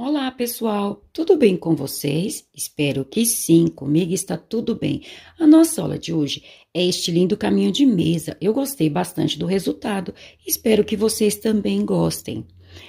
Olá, pessoal! Tudo bem com vocês? Espero que sim, comigo está tudo bem. A nossa aula de hoje é este lindo caminho de mesa. Eu gostei bastante do resultado. Espero que vocês também gostem.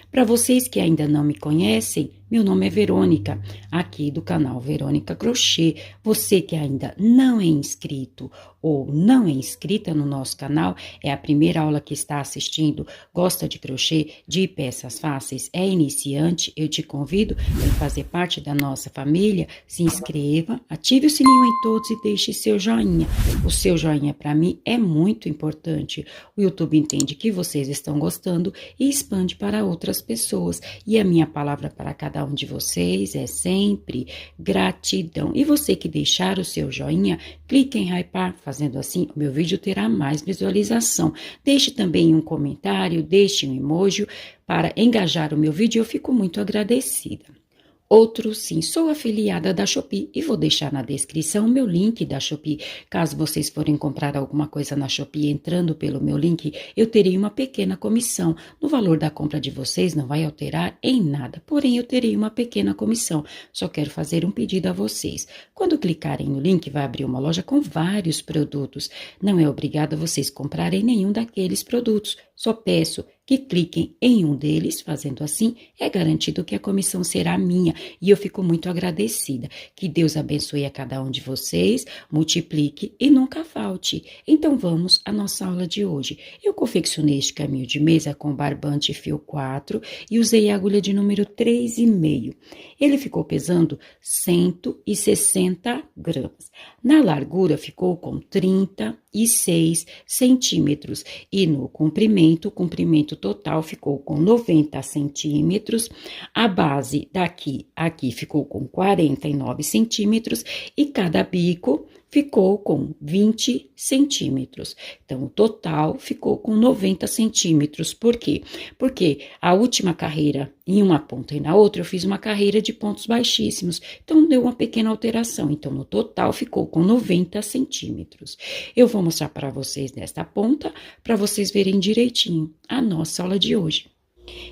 Para vocês que ainda não me conhecem, meu nome é Verônica, aqui do canal Verônica Crochê. Você que ainda não é inscrito ou não é inscrita no nosso canal, é a primeira aula que está assistindo, gosta de crochê, de peças fáceis, é iniciante, eu te convido a fazer parte da nossa família. Se inscreva, ative o sininho em todos e deixe seu joinha. O seu joinha para mim é muito importante. O YouTube entende que vocês estão gostando e expande para outras pessoas. E a minha palavra para cada um de vocês é sempre gratidão. E você que deixar o seu joinha, clique em hypar. Fazendo assim, o meu vídeo terá mais visualização. Deixe também um comentário, deixe um emoji para engajar o meu vídeo. Eu fico muito agradecida. Outro sim, sou afiliada da Shopee e vou deixar na descrição o meu link da Shopee. Caso vocês forem comprar alguma coisa na Shopee entrando pelo meu link, eu terei uma pequena comissão. No valor da compra de vocês não vai alterar em nada, porém eu terei uma pequena comissão. Só quero fazer um pedido a vocês. Quando clicarem no link, vai abrir uma loja com vários produtos. Não é obrigado a vocês comprarem nenhum daqueles produtos. Só peço que cliquem em um deles, fazendo assim, é garantido que a comissão será minha e eu fico muito agradecida. Que Deus abençoe a cada um de vocês, multiplique e nunca falte. Então vamos à nossa aula de hoje. Eu confeccionei este caminho de mesa com barbante fio 4 e usei a agulha de número 3,5. Ele ficou pesando 160 gramas. Na largura ficou com 36 centímetros e no comprimento, o comprimento total ficou com 90 centímetros, a base daqui aqui ficou com 49 centímetros e cada bico ficou com 20 centímetros. Então, o total ficou com 90 centímetros. Por quê? Porque a última carreira em uma ponta e na outra, eu fiz uma carreira de pontos baixíssimos. Então, deu uma pequena alteração. Então, no total, ficou com 90 centímetros. Eu vou mostrar para vocês nesta ponta, para vocês verem direitinho a nossa aula de hoje.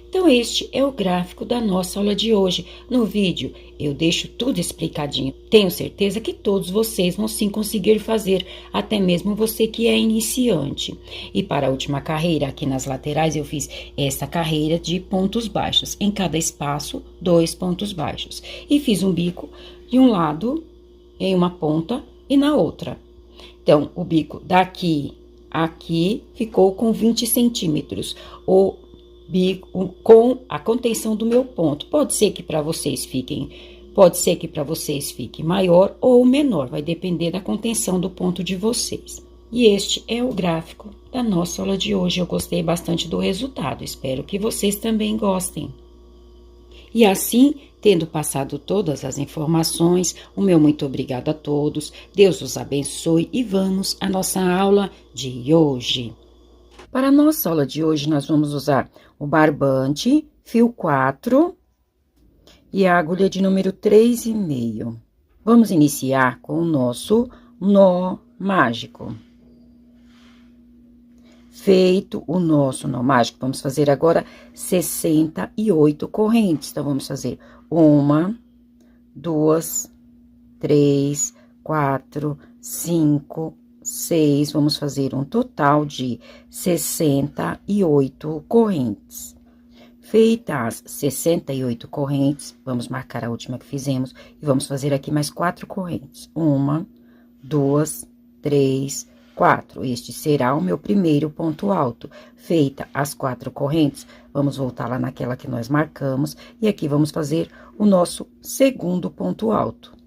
Então, este é o gráfico da nossa aula de hoje. No vídeo, eu deixo tudo explicadinho. Tenho certeza que todos vocês vão sim conseguir fazer, até mesmo você que é iniciante. E para a última carreira, aqui nas laterais, eu fiz essa carreira de pontos baixos. Em cada espaço, 2 pontos baixos. E fiz um bico de um lado, em uma ponta, e na outra. Então, o bico daqui, aqui, ficou com 20 centímetros. O bico com a contenção do meu ponto. Pode ser que para vocês fique maior ou menor, vai depender da contenção do ponto de vocês. E este é o gráfico da nossa aula de hoje. Eu gostei bastante do resultado, espero que vocês também gostem. E assim, tendo passado todas as informações, o meu muito obrigado a todos, Deus os abençoe e vamos à nossa aula de hoje. Para a nossa aula de hoje, nós vamos usar o barbante, fio 4 e a agulha de número 3,5. Vamos iniciar com o nosso nó mágico. Feito o nosso nó mágico, vamos fazer agora 68 correntes. Então, vamos fazer 1, 2, 3, 4, 5, 6, vamos fazer um total de 68 correntes. Feitas as 68 correntes, vamos marcar a última que fizemos e vamos fazer aqui mais 4 correntes. 1, 2, 3, 4. Este será o meu primeiro ponto alto. Feita as 4 correntes, vamos voltar lá naquela que nós marcamos e aqui vamos fazer o nosso segundo ponto alto.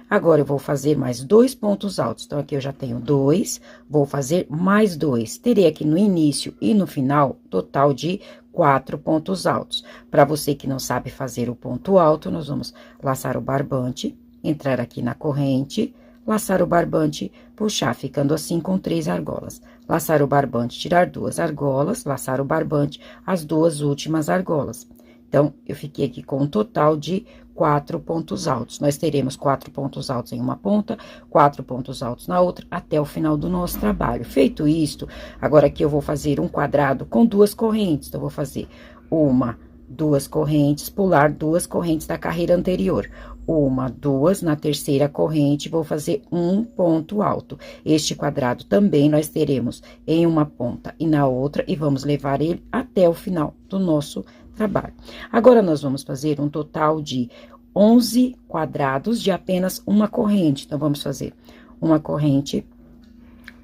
Agora, eu vou fazer mais 2 pontos altos. Então, aqui eu já tenho 2, vou fazer mais 2. Terei aqui no início e no final, total de 4 pontos altos. Para você que não sabe fazer o ponto alto, nós vamos laçar o barbante, entrar aqui na corrente, laçar o barbante, puxar, ficando assim com 3 argolas. Laçar o barbante, tirar 2 argolas, laçar o barbante, as 2 últimas argolas. Então, eu fiquei aqui com um total de 4 pontos altos. Nós teremos 4 pontos altos em uma ponta, 4 pontos altos na outra, até o final do nosso trabalho. Feito isto, agora aqui eu vou fazer um quadrado com 2 correntes. Então, eu vou fazer 1, duas correntes, pular duas correntes da carreira anterior. Uma, duas, na terceira corrente, vou fazer um ponto alto. Este quadrado também nós teremos em uma ponta e na outra, e vamos levar ele até o final do nosso trabalho. Agora, nós vamos fazer um total de 11 quadrados de apenas uma corrente. Então, vamos fazer uma corrente,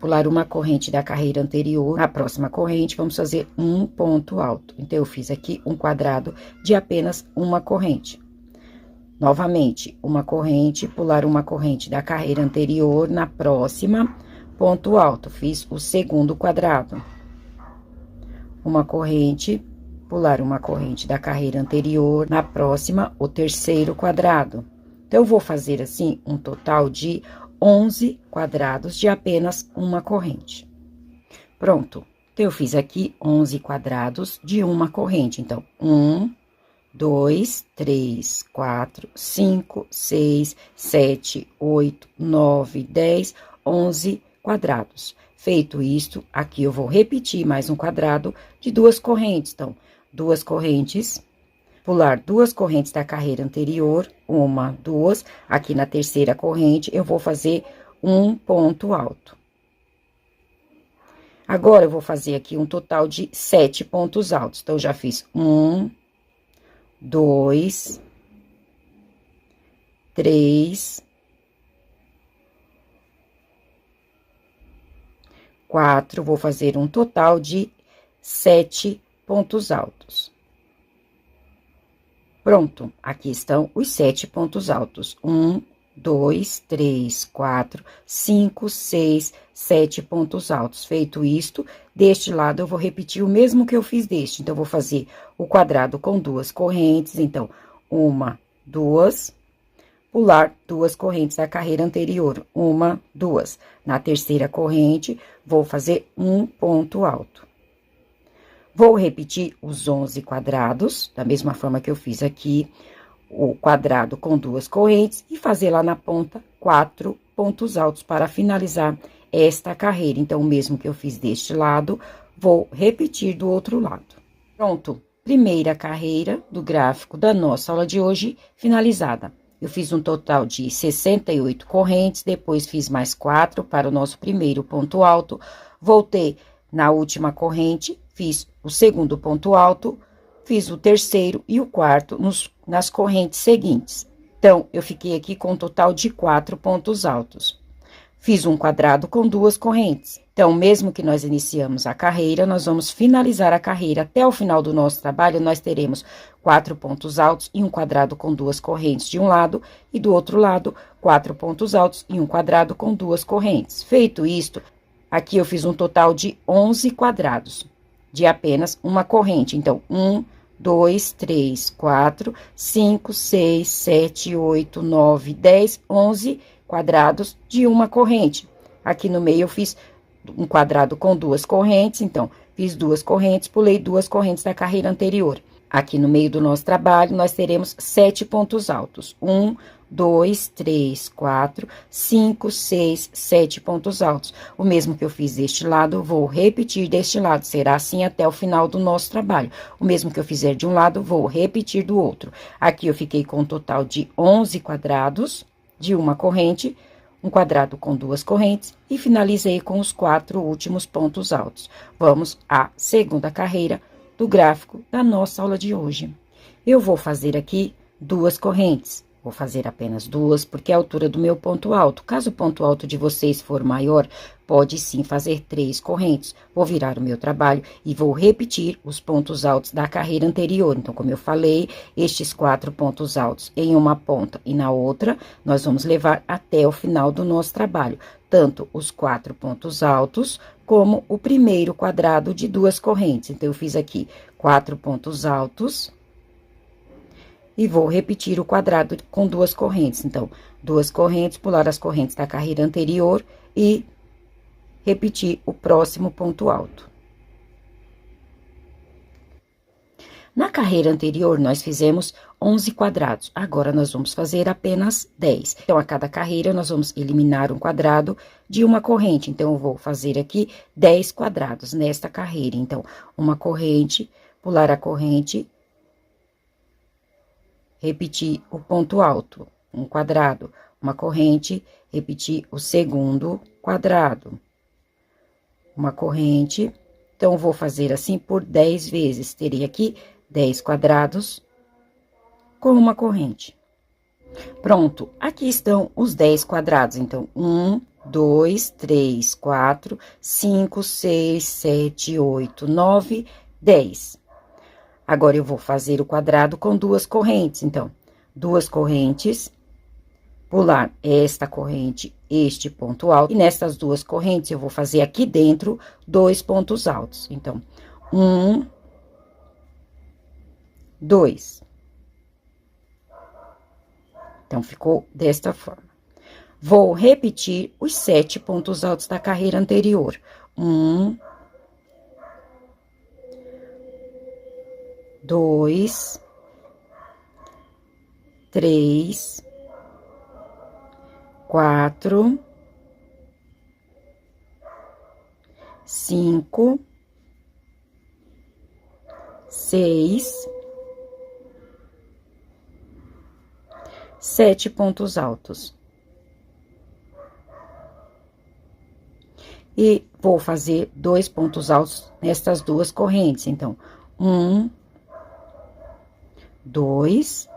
pular uma corrente da carreira anterior, na próxima corrente, vamos fazer um ponto alto. Então, eu fiz aqui um quadrado de apenas uma corrente. Novamente, uma corrente, pular uma corrente da carreira anterior, na próxima, ponto alto, fiz o segundo quadrado. Uma corrente, pular uma corrente da carreira anterior, na próxima, o terceiro quadrado. Então, eu vou fazer assim um total de 11 quadrados de apenas uma corrente. Pronto. Então, eu fiz aqui 11 quadrados de uma corrente. Então, 1, 2, 3, 4, 5, 6, 7, 8, 9, 10, 11 quadrados. Feito isto, aqui eu vou repetir mais um quadrado de duas correntes. Então, duas correntes, pular duas correntes da carreira anterior, uma, duas. Aqui na terceira corrente, eu vou fazer um ponto alto. Agora, eu vou fazer aqui um total de 7 pontos altos. Então, já fiz 1, 2, 3, 4, vou fazer um total de 7 pontos altos. Pronto, aqui estão os 7 pontos altos. 1, 2, 3, 4, 5, 6, 7 pontos altos. Feito isto, deste lado eu vou repetir o mesmo que eu fiz deste. Então, eu vou fazer o quadrado com duas correntes. Então, uma, duas, pular duas correntes da carreira anterior. Uma, duas. Na terceira corrente, vou fazer um ponto alto. Vou repetir os 11 quadrados, da mesma forma que eu fiz aqui, o quadrado com duas correntes, e fazer lá na ponta 4 pontos altos para finalizar esta carreira. Então, o mesmo que eu fiz deste lado, vou repetir do outro lado. Pronto, primeira carreira do gráfico da nossa aula de hoje finalizada. Eu fiz um total de 68 correntes, depois fiz mais 4 para o nosso primeiro ponto alto, voltei na última corrente, fiz o segundo ponto alto, fiz o terceiro e o quarto nas correntes seguintes. Então, eu fiquei aqui com um total de 4 pontos altos. Fiz um quadrado com duas correntes. Então, mesmo que nós iniciamos a carreira, nós vamos finalizar a carreira. Até o final do nosso trabalho, nós teremos 4 pontos altos e um quadrado com duas correntes de um lado, e do outro lado, 4 pontos altos e um quadrado com duas correntes. Feito isto, aqui eu fiz um total de 11 quadrados, de apenas uma corrente. Então, 1, 2, 3, 4, 5, 6, 7, 8, 9, 10, 11 quadrados de uma corrente. Aqui no meio eu fiz um quadrado com duas correntes, então, fiz duas correntes, pulei duas correntes da carreira anterior. Aqui no meio do nosso trabalho, nós teremos 7 pontos altos. 1, 2, 3, 4, 5, 6, 7 pontos altos. O mesmo que eu fiz deste lado, vou repetir deste lado. Será assim até o final do nosso trabalho. O mesmo que eu fizer de um lado, vou repetir do outro. Aqui eu fiquei com um total de 11 quadrados de uma corrente, um quadrado com duas correntes, e finalizei com os 4 últimos pontos altos. Vamos à segunda carreira do gráfico da nossa aula de hoje. Eu vou fazer aqui duas correntes. Vou fazer apenas duas, porque é a altura do meu ponto alto. Caso o ponto alto de vocês for maior, pode sim fazer 3 correntes. Vou virar o meu trabalho e vou repetir os pontos altos da carreira anterior. Então, como eu falei, estes 4 pontos altos em uma ponta e na outra, nós vamos levar até o final do nosso trabalho. Tanto os 4 pontos altos, como o primeiro quadrado de duas correntes. Então, eu fiz aqui 4 pontos altos. E vou repetir o quadrado com duas correntes. Então, duas correntes, pular as correntes da carreira anterior e repetir o próximo ponto alto. Na carreira anterior, nós fizemos 11 quadrados. Agora, nós vamos fazer apenas 10. Então, a cada carreira, nós vamos eliminar um quadrado de uma corrente. Então, eu vou fazer aqui 10 quadrados nesta carreira. Então, uma corrente, pular a corrente repetir o ponto alto, um quadrado, uma corrente, repetir o segundo quadrado, uma corrente. Então, vou fazer assim por 10 vezes. Teria aqui 10 quadrados com uma corrente. Pronto, aqui estão os 10 quadrados. Então, 1, 2, 3, 4, 5, 6, 7, 8, 9, 10. Agora, eu vou fazer o quadrado com duas correntes. Então, duas correntes, pular esta corrente, este ponto alto. E nessas duas correntes, eu vou fazer aqui dentro 2 pontos altos. Então, 1, 2. Então, ficou desta forma. Vou repetir os 7 pontos altos da carreira anterior. 1, 2, 3, 4, 5, 6, 7 pontos altos. E vou fazer 2 pontos altos nestas duas correntes. Então, 1, 2.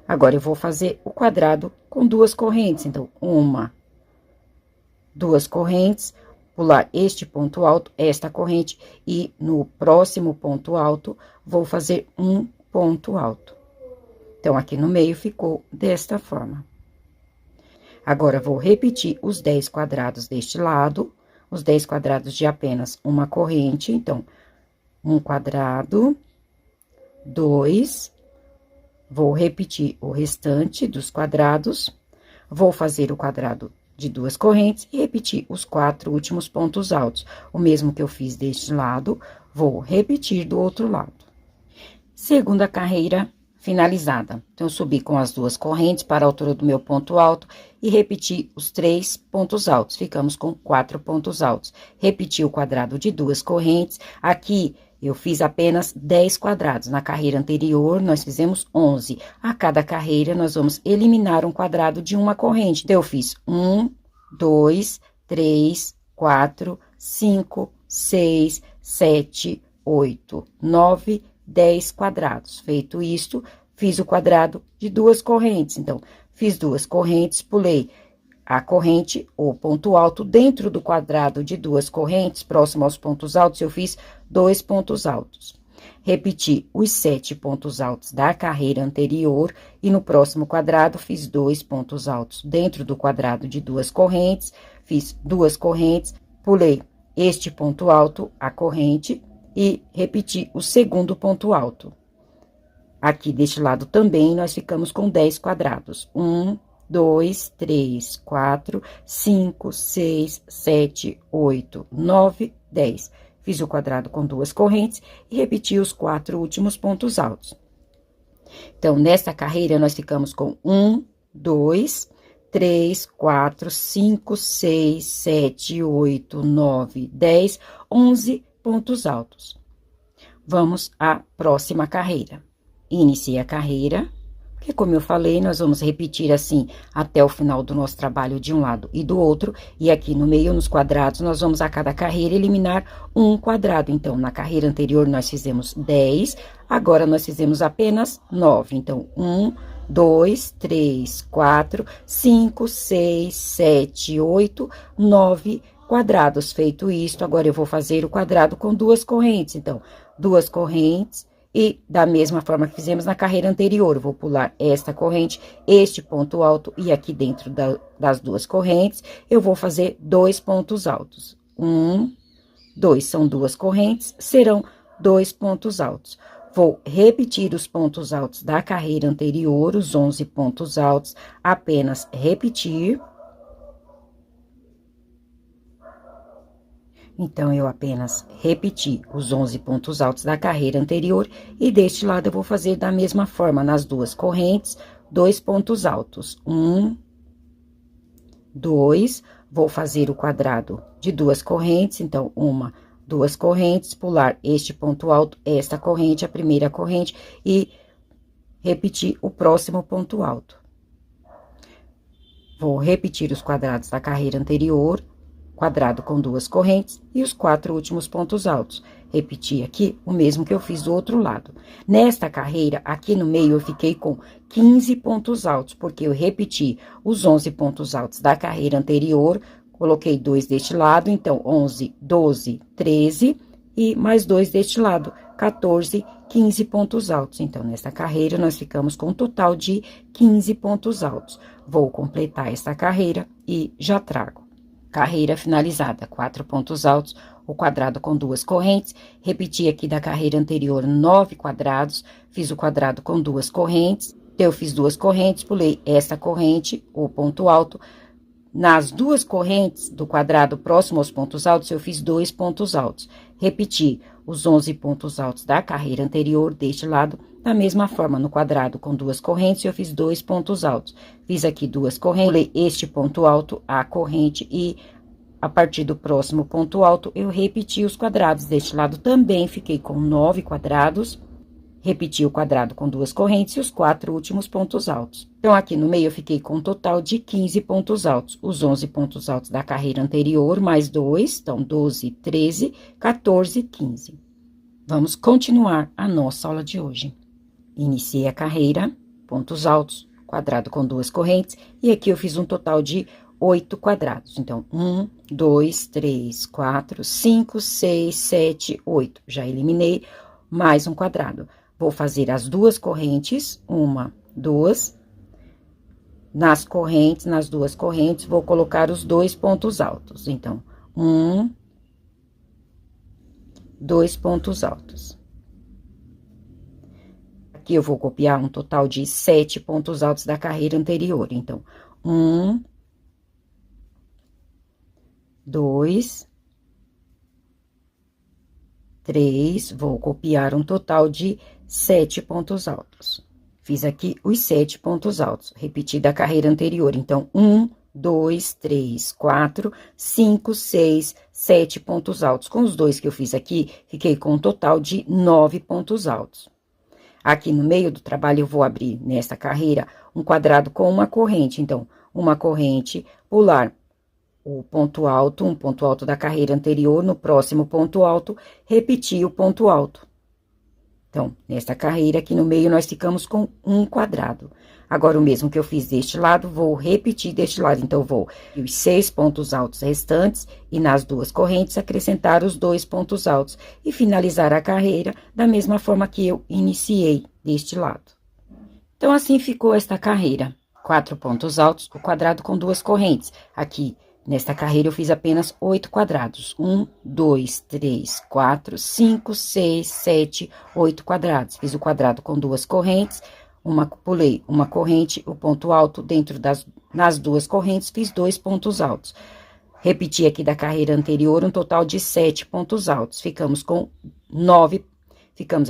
Agora, eu vou fazer o quadrado com duas correntes. Então, 1, 2 correntes, pular este ponto alto, esta corrente, e no próximo ponto alto, vou fazer um ponto alto. Então, aqui no meio ficou desta forma. Agora, vou repetir os 10 quadrados deste lado, os 10 quadrados de apenas uma corrente. Então, um quadrado, 2, vou repetir o restante dos quadrados, vou fazer o quadrado de duas correntes e repetir os 4 últimos pontos altos. O mesmo que eu fiz deste lado, vou repetir do outro lado. Segunda carreira finalizada. Então, eu subi com as duas correntes para a altura do meu ponto alto e repeti os 3 pontos altos. Ficamos com 4 pontos altos. Repeti o quadrado de duas correntes. Aqui, eu fiz apenas 10 quadrados. Na carreira anterior, nós fizemos 11. A cada carreira, nós vamos eliminar um quadrado de uma corrente. Então, eu fiz 1, 2, 3, 4, 5, 6, 7, 8, 9, 10 quadrados. Feito isto, fiz o quadrado de duas correntes. Então, fiz duas correntes, pulei a corrente ou ponto alto dentro do quadrado de duas correntes, próximo aos pontos altos, eu fiz 2 pontos altos. Repeti os 7 pontos altos da carreira anterior e no próximo quadrado fiz 2 pontos altos. Dentro do quadrado de duas correntes, fiz duas correntes, pulei este ponto alto, a corrente, e repeti o segundo ponto alto. Aqui deste lado também, nós ficamos com 10 quadrados. 1, 2, 3, 4, 5, 6, 7, 8, 9, 10. Fiz o quadrado com duas correntes e repeti os 4 últimos pontos altos. Então, nesta carreira, nós ficamos com 1, 2, 3, 4, 5, 6, 7, 8, 9, 10, 11 pontos altos. Vamos à próxima carreira. Iniciei a carreira, porque como eu falei, nós vamos repetir assim até o final do nosso trabalho de um lado e do outro. E aqui no meio, nos quadrados, nós vamos a cada carreira eliminar um quadrado. Então, na carreira anterior, nós fizemos 10, agora nós fizemos apenas 9. Então, 1, 2, 3, 4, 5, 6, 7, 8, 9 quadrados. Feito isto, agora eu vou fazer o quadrado com duas correntes. Então, duas correntes e da mesma forma que fizemos na carreira anterior, eu vou pular esta corrente, este ponto alto e aqui dentro das duas correntes, eu vou fazer 2 pontos altos. 1, 2, são duas correntes, serão 2 pontos altos. Vou repetir os pontos altos da carreira anterior, os 11 pontos altos, apenas repetir. Então, eu apenas repeti os 11 pontos altos da carreira anterior e deste lado eu vou fazer da mesma forma, nas duas correntes, 2 pontos altos. 1, 2, vou fazer o quadrado de duas correntes, então, 1, 2 correntes, pular este ponto alto, esta corrente, a primeira corrente, e repetir o próximo ponto alto. Vou repetir os quadrados da carreira anterior, quadrado com 2 correntes e os 4 últimos pontos altos. Repetir aqui o mesmo que eu fiz do outro lado. Nesta carreira, aqui no meio, eu fiquei com 15 pontos altos, porque eu repeti os 11 pontos altos da carreira anterior, coloquei 2 deste lado, então 11, 12, 13 e mais 2 deste lado, 14, 15 pontos altos. Então, nesta carreira, nós ficamos com um total de 15 pontos altos. Vou completar esta carreira e já trago. Carreira finalizada, 4 pontos altos, o quadrado com 2 correntes. Repeti aqui da carreira anterior 9 quadrados, fiz o quadrado com 2 correntes. Eu fiz 2 correntes, pulei esta corrente, o ponto alto. Nas 2 correntes do quadrado próximo aos pontos altos, eu fiz 2 pontos altos. Repeti os 11 pontos altos da carreira anterior, deste lado, da mesma forma, no quadrado com 2 correntes, eu fiz 2 pontos altos. Fiz aqui 2 correntes, pulei este ponto alto, a corrente, e a partir do próximo ponto alto, eu repeti os quadrados. Deste lado também fiquei com 9 quadrados. Repeti o quadrado com 2 correntes e os 4 últimos pontos altos. Então, aqui no meio, eu fiquei com um total de 15 pontos altos. Os 11 pontos altos da carreira anterior, mais 2, então, 12, 13, 14, 15. Vamos continuar a nossa aula de hoje. Iniciei a carreira, pontos altos, quadrado com 2 correntes, e aqui eu fiz um total de 8 quadrados. Então, 1, 2, 3, 4, 5, 6, 7, 8. Já eliminei mais um quadrado. Vou fazer as 2 correntes, 1, 2. Nas correntes, nas 2 correntes, vou colocar os 2 pontos altos. Então, 1, 2 pontos altos. Aqui eu vou copiar um total de 7 pontos altos da carreira anterior. Então, 1, 2, 3, vou copiar um total de 7 pontos altos. Fiz aqui os 7 pontos altos, repeti da carreira anterior. Então, 1, 2, 3, 4, 5, 6, 7 pontos altos. Com os 2 que eu fiz aqui, fiquei com um total de 9 pontos altos. Aqui no meio do trabalho, eu vou abrir nesta carreira um quadrado com uma corrente. Então, uma corrente, pular o ponto alto, um ponto alto da carreira anterior, no próximo ponto alto, repetir o ponto alto. Então, nesta carreira aqui no meio, nós ficamos com um quadrado. Agora, o mesmo que eu fiz deste lado, vou repetir deste lado. Então, vou os 6 pontos altos restantes e nas 2 correntes acrescentar os 2 pontos altos e finalizar a carreira da mesma forma que eu iniciei deste lado. Então, assim ficou esta carreira. 4 pontos altos, o quadrado com 2 correntes. Aqui, nesta carreira, eu fiz apenas 8 quadrados. 1, 2, 3, 4, 5, 6, 7, 8 quadrados. Fiz o quadrado com 2 correntes, pulei uma corrente, o ponto alto dentro nas 2 correntes, fiz 2 pontos altos. Repeti aqui da carreira anterior um total de 7 pontos altos. Ficamos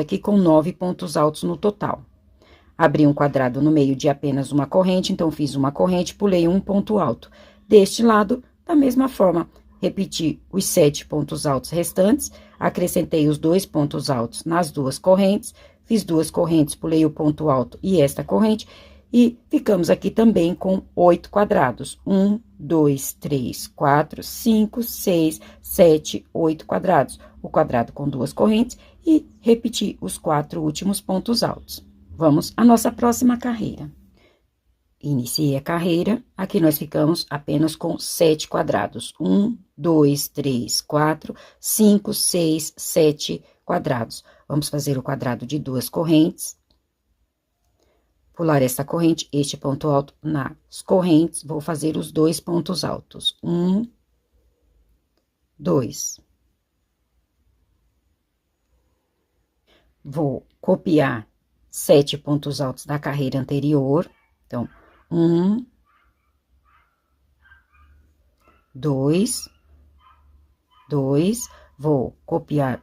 aqui com 9 pontos altos no total. Abri um quadrado no meio de apenas uma corrente, então fiz uma corrente, pulei um ponto alto. Deste lado, da mesma forma, repeti os 7 pontos altos restantes, acrescentei os 2 pontos altos nas 2 correntes, fiz 2 correntes, pulei o ponto alto e esta corrente, e ficamos aqui também com 8 quadrados. 1, 2, 3, 4, 5, 6, 7, 8 quadrados. O quadrado com 2 correntes e repeti os 4 últimos pontos altos. Vamos à nossa próxima carreira. Iniciei a carreira, aqui nós ficamos apenas com 7 quadrados. 1, 2, 3, 4, 5, 6, 7 quadrados. Vamos fazer o quadrado de 2 correntes. Pular essa corrente, este ponto alto nas correntes, vou fazer os 2 pontos altos. 1, 2. Vou copiar 7 pontos altos da carreira anterior. Então, 1, 2, 2, vou copiar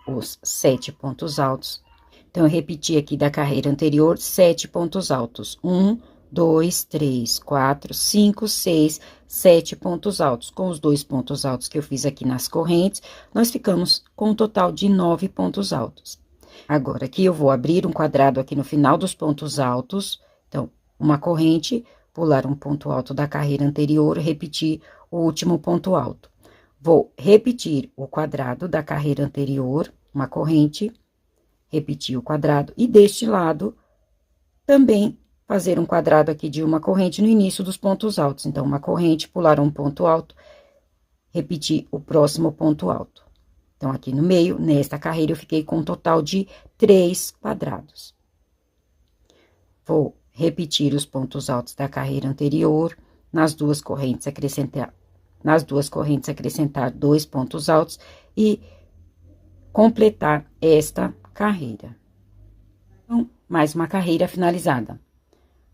os 7 pontos altos. Então, eu repeti aqui da carreira anterior 7 pontos altos. 1, 2, 3, 4, 5, 6, 7 pontos altos. Com os 2 pontos altos que eu fiz aqui nas correntes, nós ficamos com um total de 9 pontos altos. Agora, aqui eu vou abrir um quadrado aqui no final dos pontos altos. Então, uma corrente, pular um ponto alto da carreira anterior, repetir o último ponto alto. Vou repetir o quadrado da carreira anterior, uma corrente, repetir o quadrado, e deste lado, também fazer um quadrado aqui de uma corrente no início dos pontos altos. Então, uma corrente, pular um ponto alto, repetir o próximo ponto alto. Então, aqui no meio, nesta carreira, eu fiquei com um total de 3 quadrados. Vou repetir os pontos altos da carreira anterior, nas duas correntes acrescentar 2 pontos altos e completar esta carreira. Então, mais uma carreira finalizada.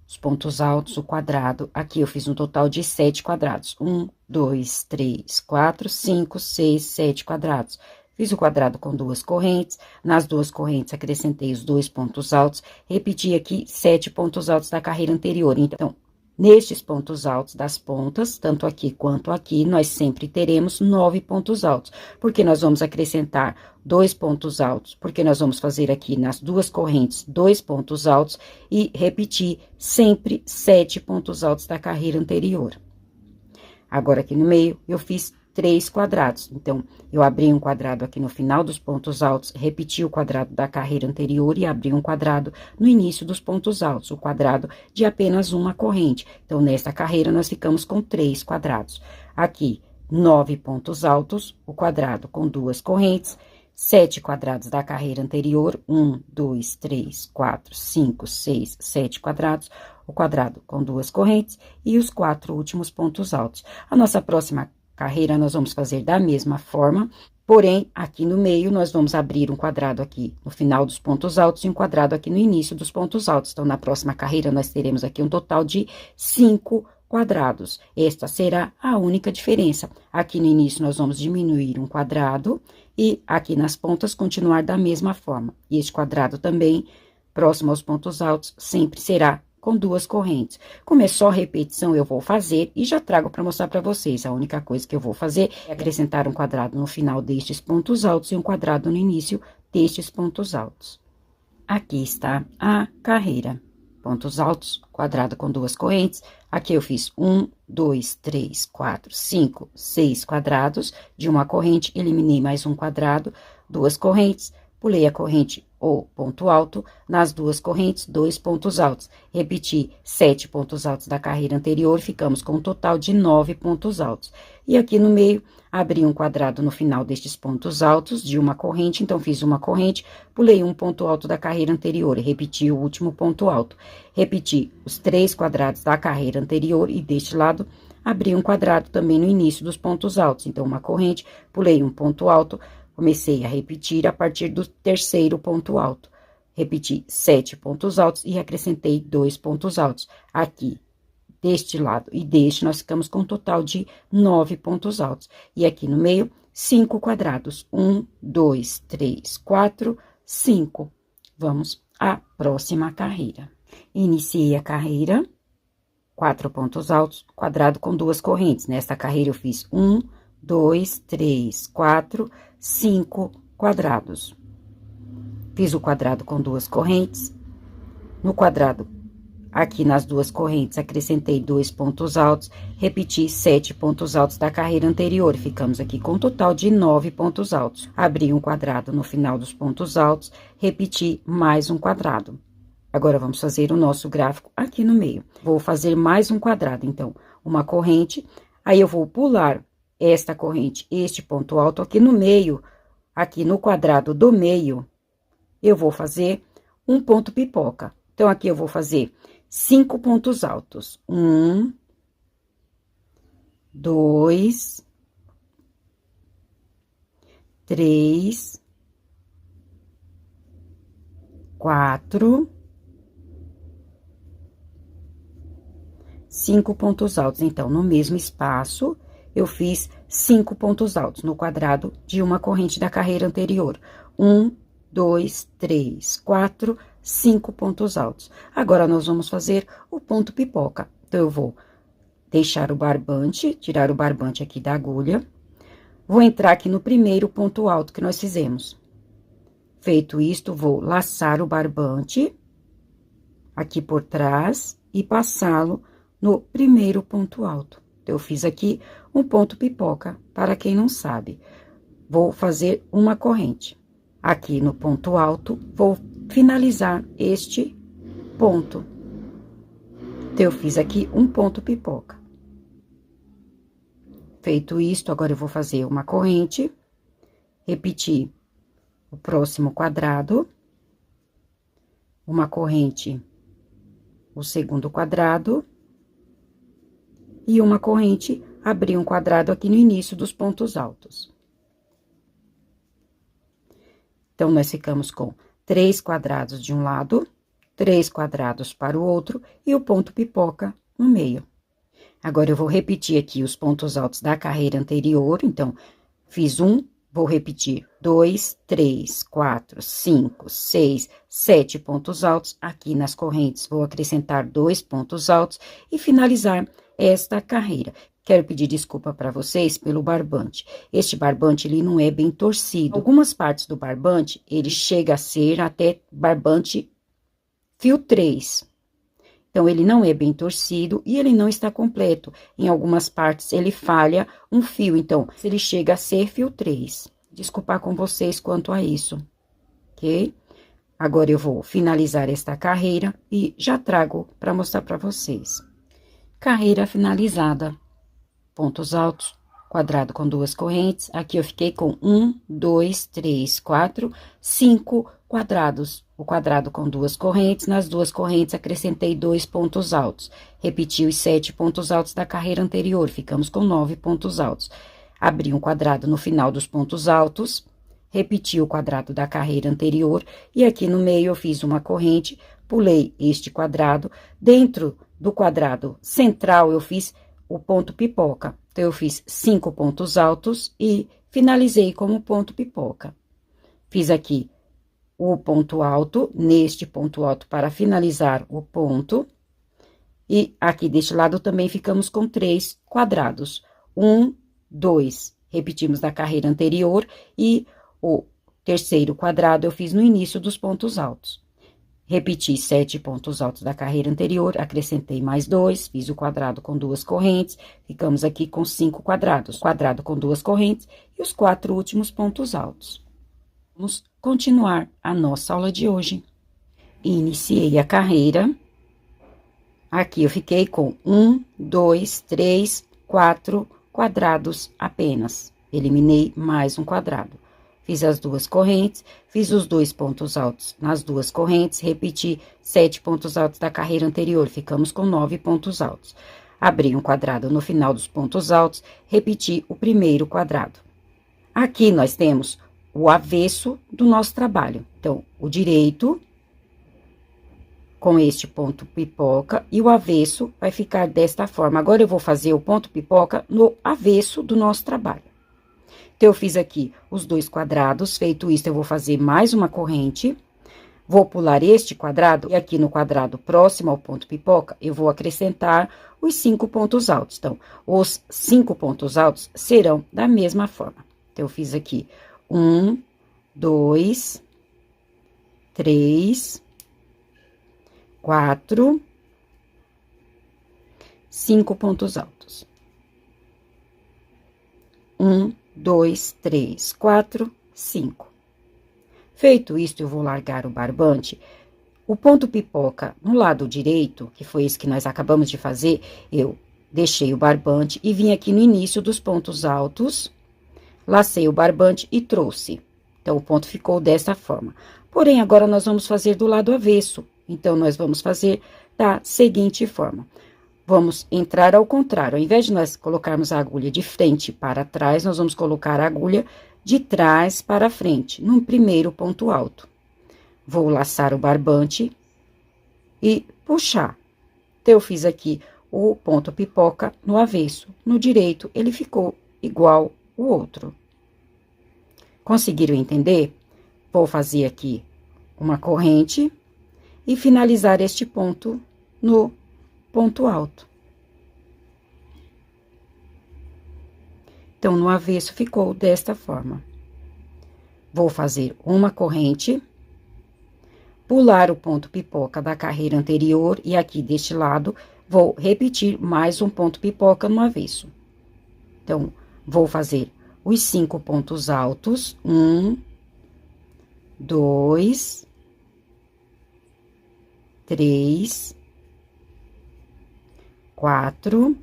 Os pontos altos, o quadrado, aqui eu fiz um total de 7 quadrados. 1, 2, 3, 4, 5, 6, 7 quadrados. Fiz o quadrado com 2 correntes, nas 2 correntes acrescentei os 2 pontos altos, repeti aqui 7 pontos altos da carreira anterior. Então, nestes pontos altos das pontas, tanto aqui quanto aqui, nós sempre teremos 9 pontos altos, porque nós vamos acrescentar 2 pontos altos, porque nós vamos fazer aqui nas 2 correntes 2 pontos altos e repetir sempre 7 pontos altos da carreira anterior. Agora, aqui no meio, eu fiz 3 quadrados. Então, eu abri um quadrado aqui no final dos pontos altos, repeti o quadrado da carreira anterior e abri um quadrado no início dos pontos altos, o quadrado de apenas uma corrente. Então, nesta carreira, nós ficamos com 3 quadrados. Aqui, 9 pontos altos, o quadrado com 2 correntes, 7 quadrados da carreira anterior, 1, 2, 3, 4, 5, 6, 7 quadrados, o quadrado com 2 correntes e os 4 últimos pontos altos. A nossa próxima carreira, nós vamos fazer da mesma forma, porém, aqui no meio, nós vamos abrir um quadrado aqui no final dos pontos altos e um quadrado aqui no início dos pontos altos. Então, na próxima carreira, nós teremos aqui um total de 5 quadrados. Esta será a única diferença. Aqui no início, nós vamos diminuir um quadrado e aqui nas pontas, continuar da mesma forma. E este quadrado também, próximo aos pontos altos, sempre será com 2 correntes. Como é só repetição, eu vou fazer e já trago para mostrar para vocês. A única coisa que eu vou fazer é acrescentar um quadrado no final destes pontos altos e um quadrado no início destes pontos altos. Aqui está a carreira. Pontos altos, quadrado com 2 correntes. Aqui eu fiz 1, 2, 3, 4, 5, 6 quadrados de uma corrente, eliminei mais um quadrado, 2 correntes, pulei a corrente ou ponto alto, nas 2 correntes, 2 pontos altos. Repeti 7 pontos altos da carreira anterior, ficamos com um total de 9 pontos altos. E aqui no meio, abri um quadrado no final destes pontos altos de uma corrente, então fiz uma corrente, pulei um ponto alto da carreira anterior e repeti o último ponto alto. Repeti os 3 quadrados da carreira anterior e deste lado, abri um quadrado também no início dos pontos altos. Então, uma corrente, pulei um ponto alto, comecei a repetir a partir do 3º ponto alto. Repeti 7 pontos altos e acrescentei 2 pontos altos. Aqui, deste lado e deste, nós ficamos com um total de 9 pontos altos. E aqui no meio, 5 quadrados. 1, 2, 3, 4, 5. Vamos à próxima carreira. Iniciei a carreira, 4 pontos altos, quadrado com 2 correntes. Nesta carreira, eu fiz 1, 2, 3, 4, 5 quadrados. Fiz o quadrado com 2 correntes. No quadrado, aqui nas 2 correntes, acrescentei 2 pontos altos, repeti 7 pontos altos da carreira anterior. Ficamos aqui com um total de 9 pontos altos. Abri um quadrado no final dos pontos altos, repeti mais um quadrado. Agora, vamos fazer o nosso gráfico aqui no meio. Vou fazer mais um quadrado, então, uma corrente, aí eu vou pular esta corrente, este ponto alto aqui no meio, aqui no quadrado do meio, eu vou fazer um ponto pipoca. Então, aqui eu vou fazer 5 pontos altos. 1, 2, 3, 4, 5 pontos altos. Então, no mesmo espaço, eu fiz 5 pontos altos no quadrado de uma corrente da carreira anterior. 1, 2, 3, 4, 5 pontos altos. Agora, nós vamos fazer o ponto pipoca. Então, eu vou deixar o barbante, tirar o barbante aqui da agulha. Vou entrar aqui no primeiro ponto alto que nós fizemos. Feito isto, vou laçar o barbante aqui por trás e passá-lo no primeiro ponto alto. Então, eu fiz aqui um ponto pipoca, para quem não sabe. Vou fazer uma corrente. Aqui no ponto alto, vou finalizar este ponto. Então, eu fiz aqui um ponto pipoca. Feito isto, agora eu vou fazer uma corrente, repetir o próximo quadrado, uma corrente, o segundo quadrado, e uma corrente, abrir um quadrado aqui no início dos pontos altos. Então, nós ficamos com 3 quadrados de um lado, 3 quadrados para o outro, e o ponto pipoca no meio. Agora, eu vou repetir aqui os pontos altos da carreira anterior, então, fiz um, vou repetir 2, 3, 4, 5, 6, 7 pontos altos. Aqui nas correntes, vou acrescentar 2 pontos altos e finalizar esta carreira. Quero pedir desculpa para vocês pelo barbante. Este barbante, ele não é bem torcido. Algumas partes do barbante, ele chega a ser até barbante fio 3. Então, ele não é bem torcido e ele não está completo. Em algumas partes, ele falha um fio. Então, ele chega a ser fio 3. Desculpar com vocês quanto a isso, ok? Agora, eu vou finalizar esta carreira e já trago para mostrar para vocês. Carreira finalizada. Pontos altos, quadrado com 2 correntes. Aqui, eu fiquei com 1, 2, 3, 4, 5 quadrados. O quadrado com 2 correntes, nas 2 correntes, acrescentei 2 pontos altos. Repeti os 7 pontos altos da carreira anterior, ficamos com 9 pontos altos. Abri um quadrado no final dos pontos altos, repeti o quadrado da carreira anterior, e aqui no meio eu fiz uma corrente, pulei este quadrado. Dentro do quadrado central, eu fiz o ponto pipoca. Então, eu fiz 5 pontos altos e finalizei como ponto pipoca. Fiz aqui o ponto alto, neste ponto alto, para finalizar o ponto. E aqui deste lado também ficamos com 3 quadrados. 1, 2, repetimos da carreira anterior, e o terceiro quadrado eu fiz no início dos pontos altos. Repeti 7 pontos altos da carreira anterior, acrescentei mais 2, fiz o quadrado com 2 correntes, ficamos aqui com 5 quadrados. Quadrado com 2 correntes e os 4 últimos pontos altos. Vamos continuar a nossa aula de hoje. Iniciei a carreira. Aqui eu fiquei com 1, 2, 3, 4 quadrados apenas. Eliminei mais um quadrado. Fiz as 2 correntes, fiz os 2 pontos altos nas 2 correntes, repeti 7 pontos altos da carreira anterior, ficamos com 9 pontos altos. Abri um quadrado no final dos pontos altos, repeti o primeiro quadrado. Aqui nós temos o avesso do nosso trabalho. Então, o direito, com este ponto pipoca, e o avesso vai ficar desta forma. Agora, eu vou fazer o ponto pipoca no avesso do nosso trabalho. Então, eu fiz aqui os 2 quadrados. Feito isso, eu vou fazer mais uma corrente. Vou pular este quadrado, e aqui no quadrado próximo ao ponto pipoca, eu vou acrescentar os 5 pontos altos. Então, os 5 pontos altos serão da mesma forma. Então, eu fiz aqui 1, 2, 3, 4, 5 pontos altos. 1, 2, 3, 4, 5. Feito isto, eu vou largar o barbante. O ponto pipoca no lado direito, que foi esse que nós acabamos de fazer, eu deixei o barbante e vim aqui no início dos pontos altos, lacei o barbante e trouxe. Então, o ponto ficou dessa forma. Porém, agora nós vamos fazer do lado avesso. Então, nós vamos fazer da seguinte forma. Vamos entrar ao contrário. Ao invés de nós colocarmos a agulha de frente para trás, nós vamos colocar a agulha de trás para frente, no primeiro ponto alto. Vou laçar o barbante e puxar. Então, eu fiz aqui o ponto pipoca no avesso. No direito, ele ficou igual o outro. Conseguiram entender? Vou fazer aqui uma corrente e finalizar este ponto no ponto alto. Então, no avesso ficou desta forma. Vou fazer uma corrente, pular o ponto pipoca da carreira anterior e aqui deste lado, vou repetir mais um ponto pipoca no avesso. Então, vou fazer os 5 pontos altos, 1, 2, 3, 4,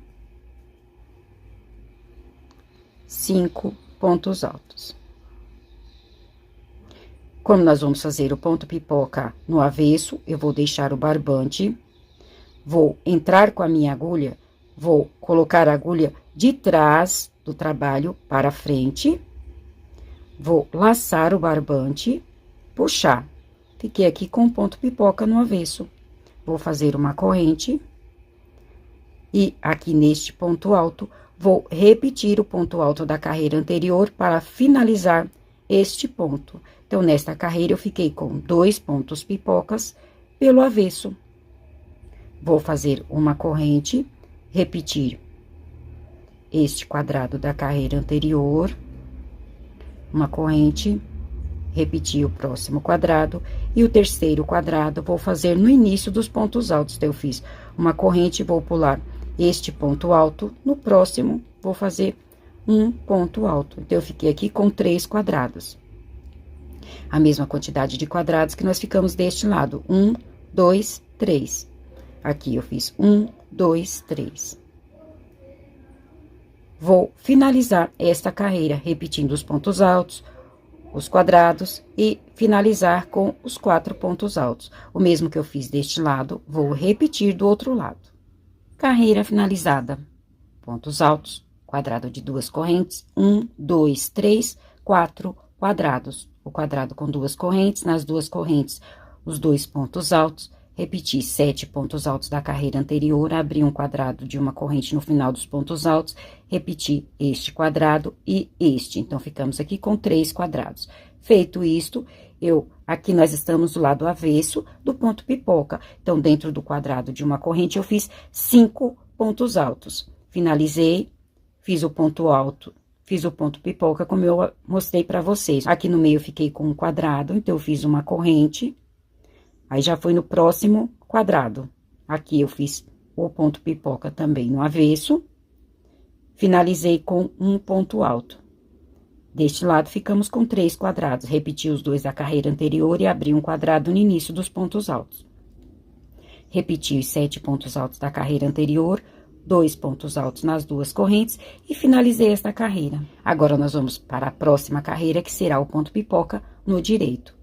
5 pontos altos. Como nós vamos fazer o ponto pipoca no avesso, eu vou deixar o barbante, vou entrar com a minha agulha, vou colocar a agulha de trás do trabalho para frente, vou laçar o barbante, puxar. Fiquei aqui com o ponto pipoca no avesso. Vou fazer uma corrente e aqui neste ponto alto, vou repetir o ponto alto da carreira anterior para finalizar este ponto. Então, nesta carreira, eu fiquei com 2 pontos pipocas pelo avesso. Vou fazer uma corrente, repetir este quadrado da carreira anterior, uma corrente, repetir o próximo quadrado, e o terceiro quadrado vou fazer no início dos pontos altos. Então, eu fiz uma corrente, vou pular este ponto alto, no próximo, vou fazer um ponto alto. Então, eu fiquei aqui com 3 quadrados. A mesma quantidade de quadrados que nós ficamos deste lado, 1, 2, 3. Aqui, eu fiz 1, 2, 3. Vou finalizar esta carreira, repetindo os pontos altos, os quadrados e finalizar com os 4 pontos altos. O mesmo que eu fiz deste lado, vou repetir do outro lado. Carreira finalizada. Pontos altos, quadrado de 2 correntes, 1, 2, 3, 4 quadrados. O quadrado com 2 correntes, nas 2 correntes, os 2 pontos altos. Repeti 7 pontos altos da carreira anterior, abri um quadrado de uma corrente no final dos pontos altos, repeti este quadrado e este. Então, ficamos aqui com 3 quadrados. Feito isto, aqui nós estamos do lado avesso do ponto pipoca. Então, dentro do quadrado de uma corrente, eu fiz 5 pontos altos. Finalizei, fiz o ponto alto, fiz o ponto pipoca, como eu mostrei para vocês. Aqui no meio, eu fiquei com um quadrado, então, eu fiz uma corrente. Aí, já foi no próximo quadrado. Aqui, eu fiz o ponto pipoca também no avesso. Finalizei com um ponto alto. Deste lado, ficamos com 3 quadrados. Repeti os 2 da carreira anterior e abri um quadrado no início dos pontos altos. Repeti os 7 pontos altos da carreira anterior, 2 pontos altos nas 2 correntes e finalizei esta carreira. Agora, nós vamos para a próxima carreira, que será o ponto pipoca no direito.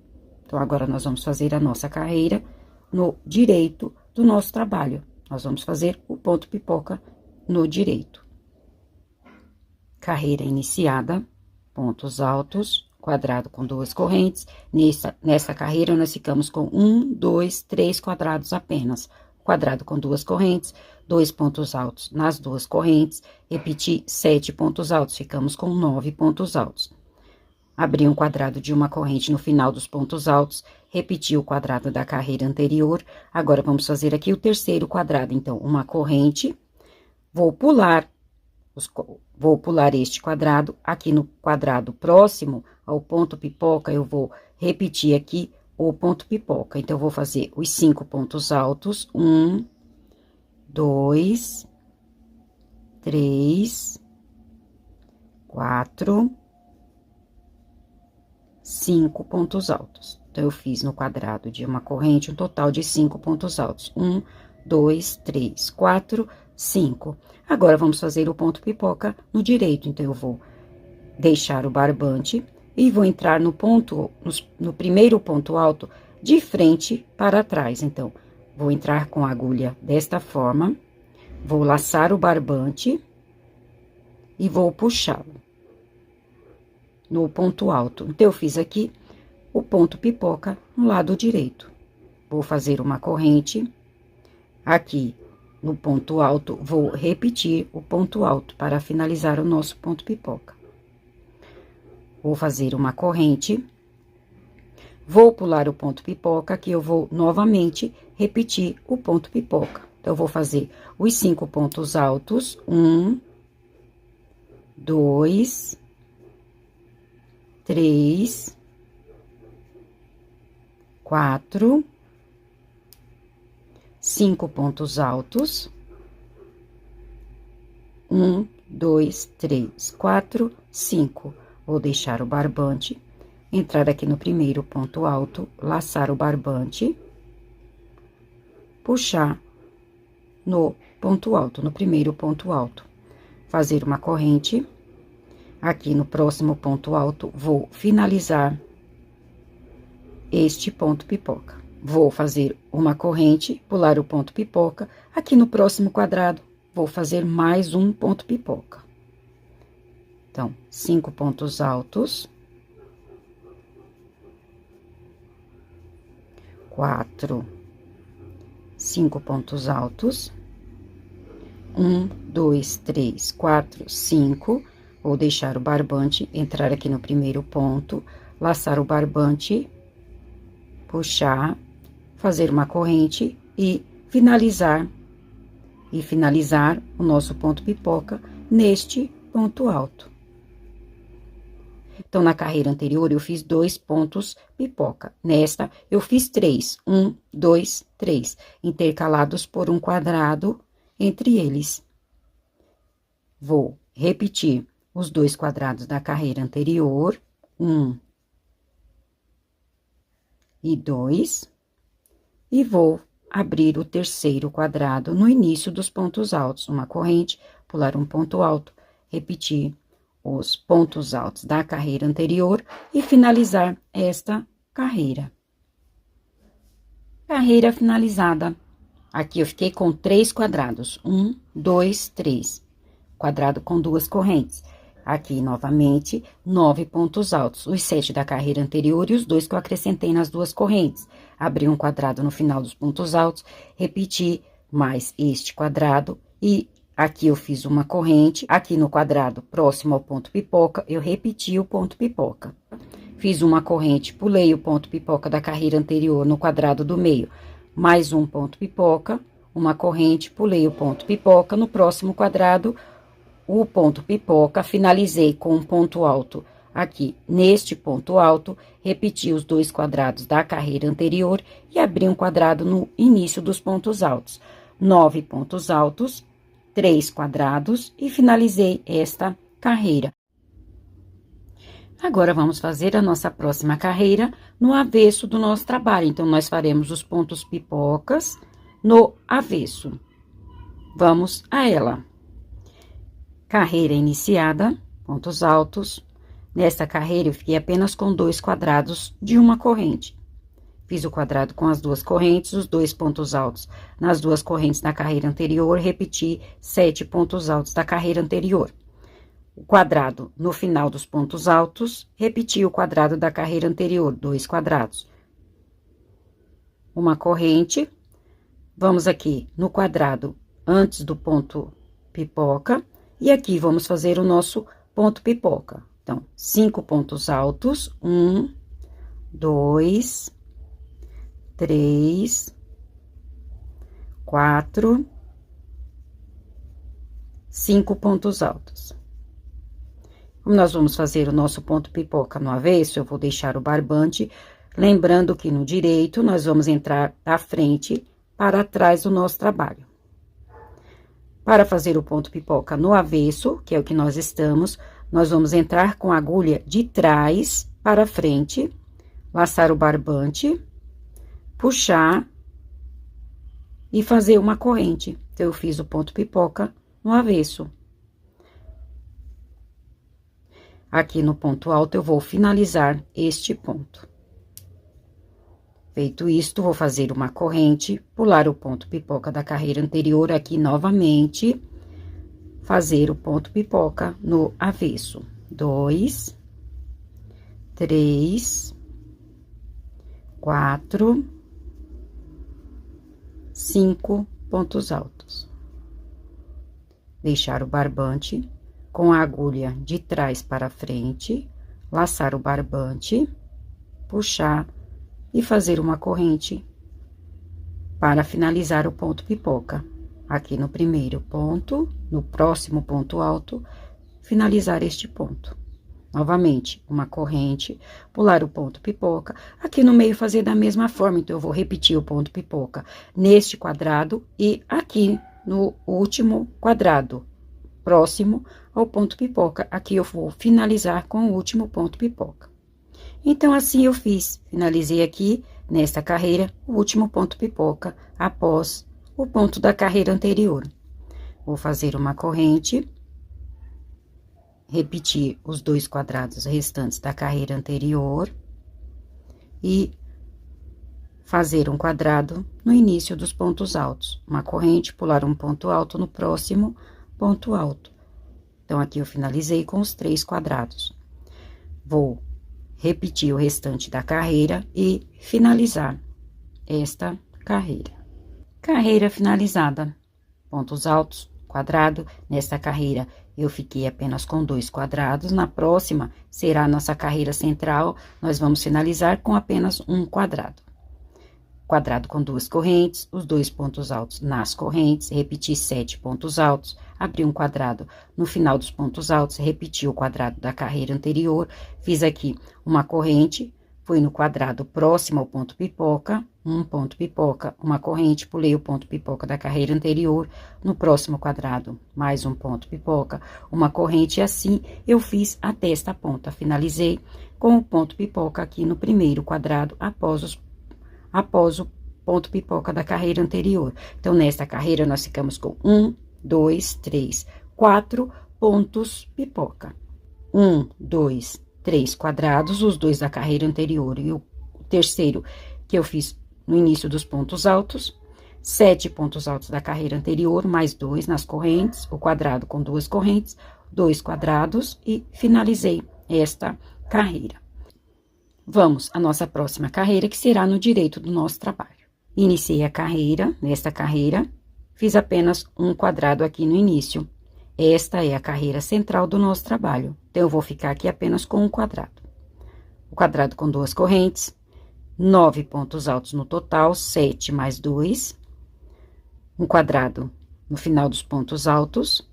Então, agora, nós vamos fazer a nossa carreira no direito do nosso trabalho. Nós vamos fazer o ponto pipoca no direito. Carreira iniciada, pontos altos, quadrado com 2 correntes. Nessa carreira, nós ficamos com 1, 2, 3 quadrados apenas. Quadrado com 2 correntes, 2 pontos altos nas 2 correntes. Repeti 7 pontos altos, ficamos com 9 pontos altos. Abri um quadrado de uma corrente no final dos pontos altos, repeti o quadrado da carreira anterior. Agora, vamos fazer aqui o terceiro quadrado. Então, uma corrente, vou pular este quadrado. Aqui no quadrado próximo ao ponto pipoca, eu vou repetir aqui o ponto pipoca. Então, eu vou fazer os 5 pontos altos, 1, 2, 3, 4, 5 pontos altos. Então, eu fiz no quadrado de uma corrente um total de 5 pontos altos. 1, 2, 3, 4, 5. Agora, vamos fazer o ponto pipoca no direito. Então, eu vou deixar o barbante e vou entrar no primeiro ponto alto de frente para trás. Então, vou entrar com a agulha desta forma, vou laçar o barbante e vou puxá-lo no ponto alto. Então, eu fiz aqui o ponto pipoca no lado direito. Vou fazer uma corrente. Aqui, no ponto alto, vou repetir o ponto alto para finalizar o nosso ponto pipoca. Vou fazer uma corrente. Vou pular o ponto pipoca, que eu vou novamente repetir o ponto pipoca. Então, eu vou fazer os 5 pontos altos. 1, 2, 3, 4, 5 pontos altos, 1, 2, 3, 4, 5. Vou deixar o barbante, entrar aqui no primeiro ponto alto, laçar o barbante, puxar no ponto alto, no primeiro ponto alto, fazer uma corrente. Aqui no próximo ponto alto, vou finalizar este ponto pipoca. Vou fazer uma corrente, pular o ponto pipoca. Aqui no próximo quadrado, vou fazer mais um ponto pipoca. Então, 5 pontos altos. 4, 5 pontos altos. 1, 2, 3, 4, 5. Vou deixar o barbante, entrar aqui no primeiro ponto, laçar o barbante, puxar, fazer uma corrente e finalizar o nosso ponto pipoca neste ponto alto. Então, na carreira anterior, eu fiz 2 pontos pipoca. Nesta, eu fiz 3. 1, 2, 3, intercalados por um quadrado entre eles. Vou repetir os 2 quadrados da carreira anterior, 1 e 2, e vou abrir o terceiro quadrado no início dos pontos altos, uma corrente, pular um ponto alto, repetir os pontos altos da carreira anterior e finalizar esta carreira. Carreira finalizada. Aqui eu fiquei com 3 quadrados, 1, 2, 3, quadrado com 2 correntes. Aqui, novamente, 9 pontos altos, os 7 da carreira anterior e os 2 que eu acrescentei nas 2 correntes. Abri um quadrado no final dos pontos altos, repeti mais este quadrado e aqui eu fiz uma corrente. Aqui no quadrado próximo ao ponto pipoca, eu repeti o ponto pipoca. Fiz uma corrente, pulei o ponto pipoca da carreira anterior no quadrado do meio, mais um ponto pipoca, uma corrente, pulei o ponto pipoca no próximo quadrado, o ponto pipoca, finalizei com um ponto alto aqui neste ponto alto, repeti os 2 quadrados da carreira anterior e abri um quadrado no início dos pontos altos. 9 pontos altos, 3 quadrados e finalizei esta carreira. Agora, vamos fazer a nossa próxima carreira no avesso do nosso trabalho. Então, nós faremos os pontos pipocas no avesso. Vamos a ela. Carreira iniciada, pontos altos. Nesta carreira, eu fiquei apenas com 2 quadrados de uma corrente. Fiz o quadrado com as 2 correntes, os 2 pontos altos nas 2 correntes da carreira anterior, repeti 7 pontos altos da carreira anterior. O quadrado no final dos pontos altos, repeti o quadrado da carreira anterior, 2 quadrados. Uma corrente, vamos aqui no quadrado antes do ponto pipoca. E aqui, vamos fazer o nosso ponto pipoca. Então, 5 pontos altos, 1, 2, 3, 4, 5 pontos altos. Como nós vamos fazer o nosso ponto pipoca no avesso, eu vou deixar o barbante, lembrando que no direito, nós vamos entrar da frente para trás do nosso trabalho. Para fazer o ponto pipoca no avesso, que é o que nós estamos, nós vamos entrar com a agulha de trás para frente, laçar o barbante, puxar e fazer uma corrente. Então, eu fiz o ponto pipoca no avesso. Aqui no ponto alto, eu vou finalizar este ponto. Feito isto, vou fazer uma corrente, pular o ponto pipoca da carreira anterior aqui novamente, fazer o ponto pipoca no avesso. 2, 3, 4, 5 pontos altos. Deixar o barbante com a agulha de trás para frente, laçar o barbante, puxar e fazer uma corrente para finalizar o ponto pipoca. Aqui no primeiro ponto, no próximo ponto alto, finalizar este ponto. novamente, uma corrente, pular o ponto pipoca, aqui no meio fazer da mesma forma, então eu vou repetir o ponto pipoca neste quadrado e aqui no último quadrado, próximo ao ponto pipoca, aqui eu vou finalizar com o último ponto pipoca. Então, assim eu fiz, finalizei aqui, nesta carreira, o último ponto pipoca, após o ponto da carreira anterior. Vou fazer uma corrente, repetir os 2 quadrados restantes da carreira anterior e fazer um quadrado no início dos pontos altos. Uma corrente, pular um ponto alto no próximo ponto alto. Então, aqui eu finalizei com os 3 quadrados. Vou repetir o restante da carreira e finalizar esta carreira. Carreira finalizada. Pontos altos, quadrado. Nesta carreira, eu fiquei apenas com 2 quadrados. Na próxima, será a nossa carreira central. Nós vamos finalizar com apenas um quadrado. Quadrado com 2 correntes, os 2 pontos altos nas correntes, repetir 7 pontos altos, abrir um quadrado no final dos pontos altos, repetir o quadrado da carreira anterior, fiz aqui uma corrente, fui no quadrado próximo ao ponto pipoca, um ponto pipoca, uma corrente, pulei o ponto pipoca da carreira anterior, no próximo quadrado, mais um ponto pipoca, uma corrente, e assim eu fiz até esta ponta. Finalizei com o ponto pipoca aqui no primeiro quadrado, após o ponto pipoca da carreira anterior. Então, nesta carreira, nós ficamos com 1, 2, 3, 4 pontos pipoca. 1, 2, 3 quadrados, os 2 da carreira anterior e o terceiro que eu fiz no início dos pontos altos. 7 pontos altos da carreira anterior, mais 2 nas correntes, o quadrado com 2 correntes, 2 quadrados e finalizei esta carreira. Vamos à nossa próxima carreira, que será no direito do nosso trabalho. Iniciei a carreira, nesta carreira, fiz apenas um quadrado aqui no início. Esta é a carreira central do nosso trabalho. Então, eu vou ficar aqui apenas com um quadrado. O quadrado com 2 correntes, 9 pontos altos no total, 7 mais 2. Um quadrado no final dos pontos altos.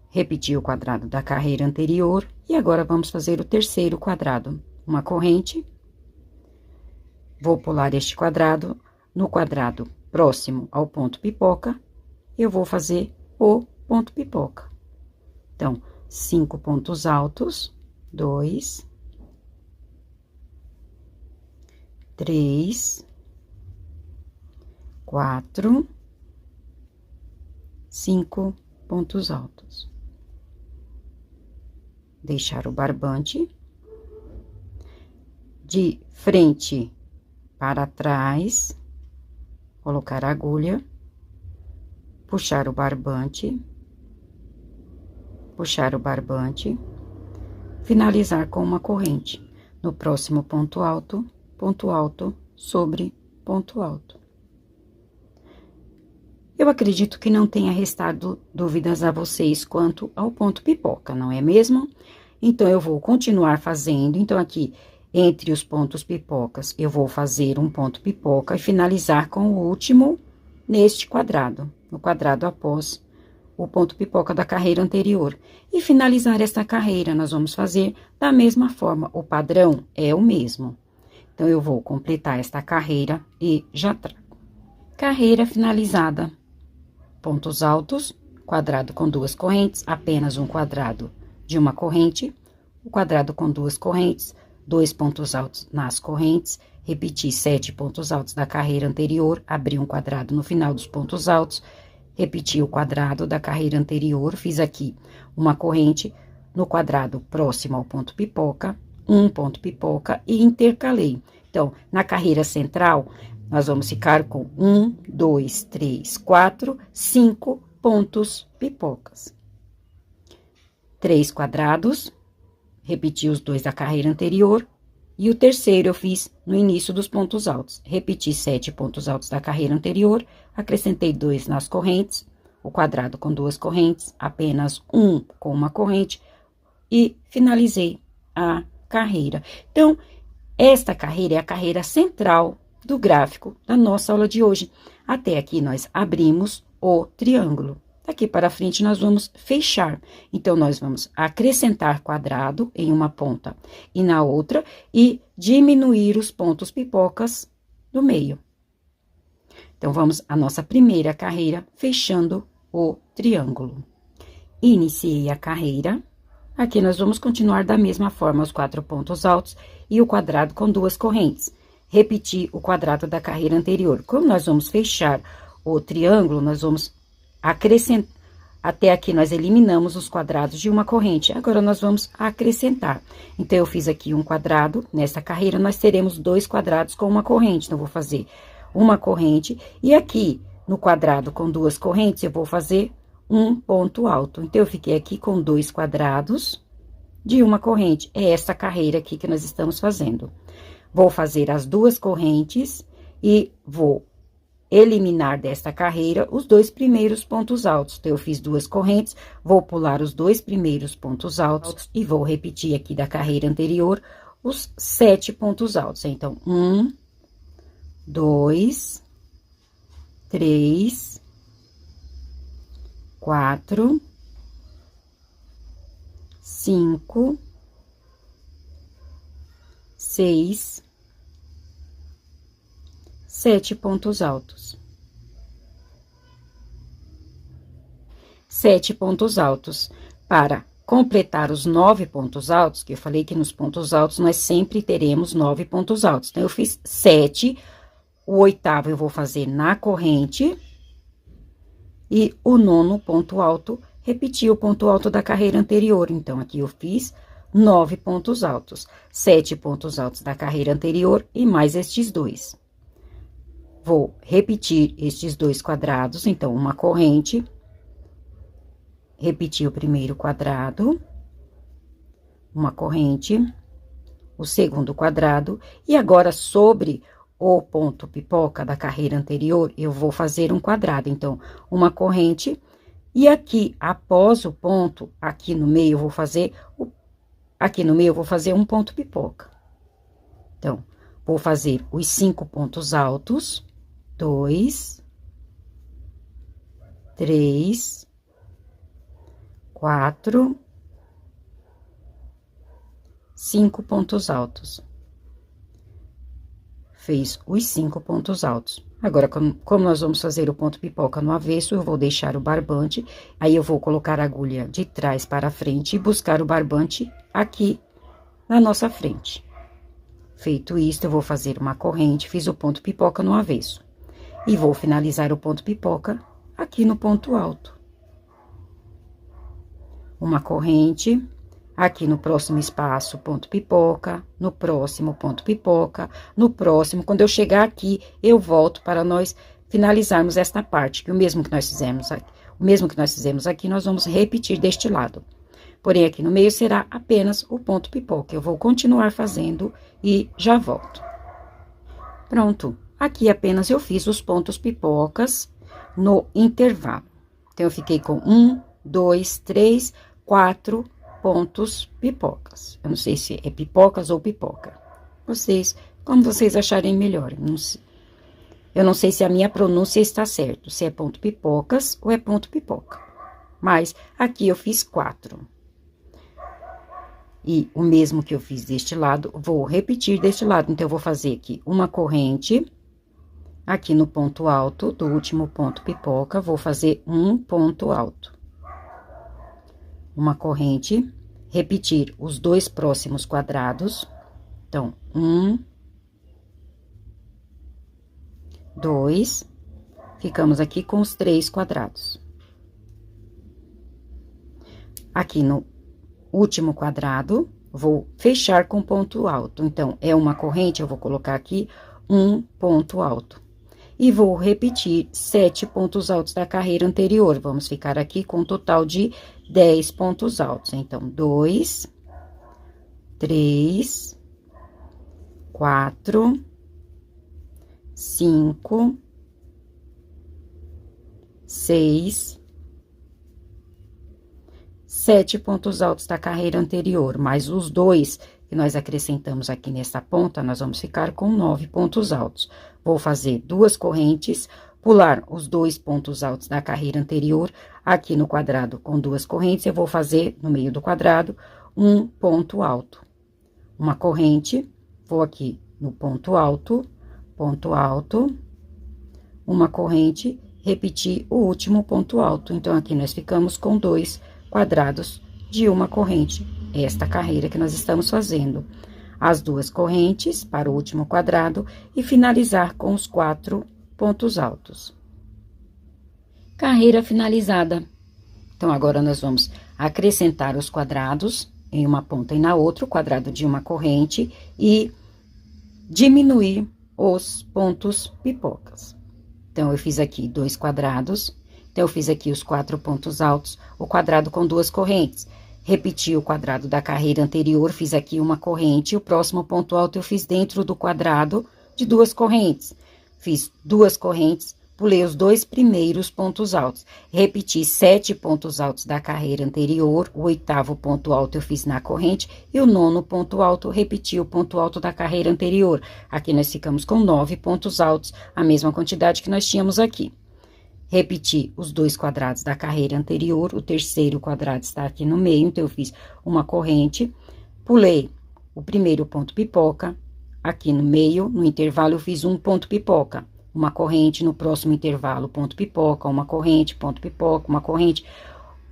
Repetir o quadrado da carreira anterior. E agora, vamos fazer o terceiro quadrado. Uma corrente, vou pular este quadrado, no quadrado próximo ao ponto pipoca, eu vou fazer o ponto pipoca. Então, 5 pontos altos, 2, 3, 4, 5 pontos altos. Deixar o barbante de frente para trás, colocar a agulha, puxar o barbante, finalizar com uma corrente. No próximo ponto alto sobre ponto alto. Eu acredito que não tenha restado dúvidas a vocês quanto ao ponto pipoca, não é mesmo? Então, eu vou continuar fazendo. Então, aqui, entre os pontos pipocas, eu vou fazer um ponto pipoca e finalizar com o último neste quadrado, no quadrado após o ponto pipoca da carreira anterior. E finalizar esta carreira, nós vamos fazer da mesma forma, o padrão é o mesmo. Então, eu vou completar esta carreira e já trago. Carreira finalizada. Pontos altos, quadrado com 2 correntes, apenas um quadrado de uma corrente, o quadrado com 2 correntes, 2 pontos altos nas correntes, repetir 7 pontos altos da carreira anterior, abrir um quadrado no final dos pontos altos, repetir o quadrado da carreira anterior, fiz aqui uma corrente no quadrado próximo ao ponto pipoca, um ponto pipoca e intercalei. Então, na carreira central, nós vamos ficar com 1, 2, 3, 4, 5 pontos pipocas. 3 quadrados, repeti os 2 da carreira anterior, e o terceiro eu fiz no início dos pontos altos. Repeti 7 pontos altos da carreira anterior, acrescentei 2 nas correntes, o quadrado com 2 correntes, apenas um com uma corrente, e finalizei a carreira. Então, esta carreira é a carreira central do gráfico da nossa aula de hoje. Até aqui, nós abrimos o triângulo. Daqui para frente, nós vamos fechar. Então, nós vamos acrescentar quadrado em uma ponta e na outra, e diminuir os pontos pipocas do meio. Então, vamos à nossa primeira carreira, fechando o triângulo. Iniciei a carreira. Aqui, nós vamos continuar da mesma forma, os 4 pontos altos e o quadrado com 2 correntes. Repetir o quadrado da carreira anterior. Como nós vamos fechar o triângulo, nós vamos acrescentar. Até aqui, nós eliminamos os quadrados de uma corrente. Agora, nós vamos acrescentar. Então, eu fiz aqui um quadrado. Nessa carreira, nós teremos 2 quadrados com uma corrente. Então, eu vou fazer uma corrente. E aqui, no quadrado com 2 correntes, eu vou fazer um ponto alto. Então, eu fiquei aqui com 2 quadrados de uma corrente. É essa carreira aqui que nós estamos fazendo. Vou fazer as 2 correntes e vou eliminar desta carreira os 2 primeiros pontos altos. Então, eu fiz 2 correntes, vou pular os 2 primeiros pontos altos e vou repetir aqui da carreira anterior os 7 pontos altos. Então, 1, 2, 3, 4, 5, 6, 7 pontos altos. 7 pontos altos. Para completar os 9 pontos altos, que eu falei que nos pontos altos nós sempre teremos 9 pontos altos. Então, eu fiz 7, o 8º eu vou fazer na corrente, e o 9º ponto alto, repetir o ponto alto da carreira anterior. Então, aqui eu fiz 9 pontos altos, 7 pontos altos da carreira anterior e mais estes 2. Vou repetir estes 2 quadrados, então, uma corrente, repetir o primeiro quadrado, uma corrente, o segundo quadrado, e agora, sobre o ponto pipoca da carreira anterior, eu vou fazer um quadrado. Então, uma corrente, e aqui, após o ponto, aqui no meio, eu vou fazer, um ponto pipoca. Então, vou fazer os 5 pontos altos, 2, 3, 4, 5 pontos altos. Fez os 5 pontos altos. Agora, como nós vamos fazer o ponto pipoca no avesso, eu vou deixar o barbante, aí eu vou colocar a agulha de trás para frente e buscar o barbante aqui na nossa frente. Feito isto, eu vou fazer uma corrente, fiz o ponto pipoca no avesso. E vou finalizar o ponto pipoca aqui no ponto alto. Uma corrente, aqui no próximo espaço, ponto pipoca, no próximo ponto pipoca, no próximo. Quando eu chegar aqui, eu volto para nós finalizarmos esta parte, que o mesmo que nós fizemos aqui, nós vamos repetir deste lado. Porém, aqui no meio será apenas o ponto pipoca. Eu vou continuar fazendo e já volto. Pronto. Aqui apenas eu fiz os pontos pipocas no intervalo. Então, eu fiquei com 1, 2, 3, 4 pontos pipocas. Eu não sei se é pipocas ou pipoca. Como vocês acharem melhor. Eu não sei se a minha pronúncia está certa, se é ponto pipocas ou é ponto pipoca. Mas, aqui eu fiz 4. E o mesmo que eu fiz deste lado, vou repetir deste lado. Então, eu vou fazer aqui uma corrente. Aqui no ponto alto do último ponto pipoca, vou fazer um ponto alto. Uma corrente, repetir os 2 próximos quadrados. Então, 1, 2, ficamos aqui com os 3 quadrados. Aqui no último quadrado, vou fechar com ponto alto. Então, é uma corrente, eu vou colocar aqui um ponto alto. E vou repetir 7 pontos altos da carreira anterior. Vamos ficar aqui com um total de 10 pontos altos. Então, 2, 3, 4, 5, 6, 7 pontos altos da carreira anterior, mais os 2 que nós acrescentamos aqui nessa ponta, nós vamos ficar com 9 pontos altos. Vou fazer 2 correntes, pular os 2 pontos altos da carreira anterior, aqui no quadrado com 2 correntes, eu vou fazer no meio do quadrado um ponto alto. Uma corrente, vou aqui no ponto alto, uma corrente, repetir o último ponto alto. Então, aqui nós ficamos com 2 quadrados de uma corrente, esta carreira que nós estamos fazendo. As 2 correntes para o último quadrado e finalizar com os 4 pontos altos. Carreira finalizada. Então, agora nós vamos acrescentar os quadrados em uma ponta e na outra, o quadrado de uma corrente, e diminuir os pontos pipocas. Então, eu fiz aqui 2 quadrados, então, eu fiz aqui os 4 pontos altos, o quadrado com 2 correntes. Repeti o quadrado da carreira anterior, fiz aqui uma corrente, o próximo ponto alto eu fiz dentro do quadrado de 2 correntes. Fiz 2 correntes, pulei os 2 primeiros pontos altos. Repeti 7 pontos altos da carreira anterior, o 8º ponto alto eu fiz na corrente, e o 9º ponto alto, repeti o ponto alto da carreira anterior. Aqui nós ficamos com 9 pontos altos, a mesma quantidade que nós tínhamos aqui. Repeti os 2 quadrados da carreira anterior, o 3º quadrado está aqui no meio, então, eu fiz uma corrente, pulei o primeiro ponto pipoca, aqui no meio, no intervalo, eu fiz um ponto pipoca, uma corrente, no próximo intervalo, ponto pipoca, uma corrente, ponto pipoca, uma corrente,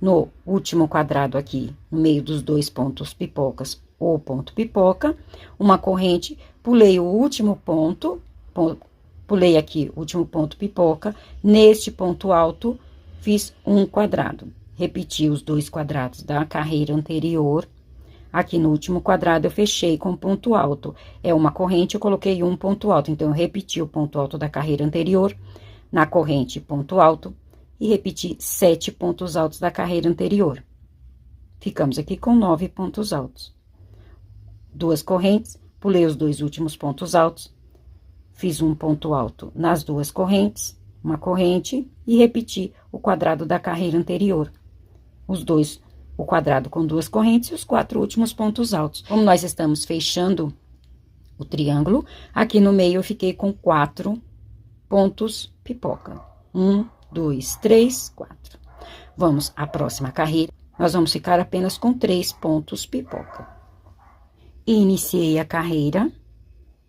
no último quadrado aqui, no meio dos 2 pontos pipocas, o ponto pipoca, uma corrente, pulei o último ponto, pulei aqui o último ponto pipoca, neste ponto alto, fiz um quadrado. Repeti os 2 quadrados da carreira anterior. Aqui no último quadrado, eu fechei com ponto alto. É uma corrente, eu coloquei um ponto alto. Então, eu repeti o ponto alto da carreira anterior, na corrente, ponto alto, e repeti 7 pontos altos da carreira anterior. Ficamos aqui com 9 pontos altos. 2 correntes, pulei os 2 últimos pontos altos, fiz um ponto alto nas 2 correntes, uma corrente, e repeti o quadrado da carreira anterior. O quadrado com 2 correntes e os 4 últimos pontos altos. Como nós estamos fechando o triângulo, aqui no meio eu fiquei com 4 pontos pipoca. 1, 2, 3, 4. Vamos à próxima carreira, nós vamos ficar apenas com 3 pontos pipoca. Iniciei a carreira,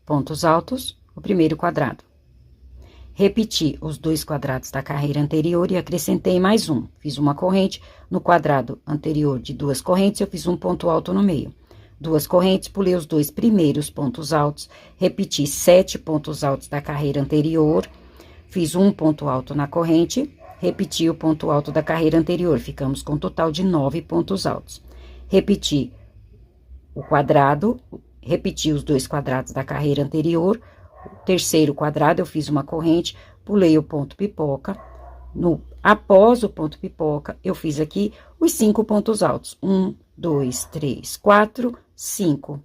pontos altos, o primeiro quadrado. Repeti os 2 quadrados da carreira anterior e acrescentei mais um. Fiz uma corrente, no quadrado anterior de 2 correntes, eu fiz um ponto alto no meio. 2 correntes, pulei os 2 primeiros pontos altos, repeti 7 pontos altos da carreira anterior, fiz um ponto alto na corrente, repeti o ponto alto da carreira anterior, ficamos com um total de 9 pontos altos. Repeti o quadrado, repeti os 2 quadrados da carreira anterior. O 3º quadrado, eu fiz uma corrente, pulei o ponto pipoca. Após o ponto pipoca, eu fiz aqui os 5 pontos altos. 1, 2, 3, 4, 5.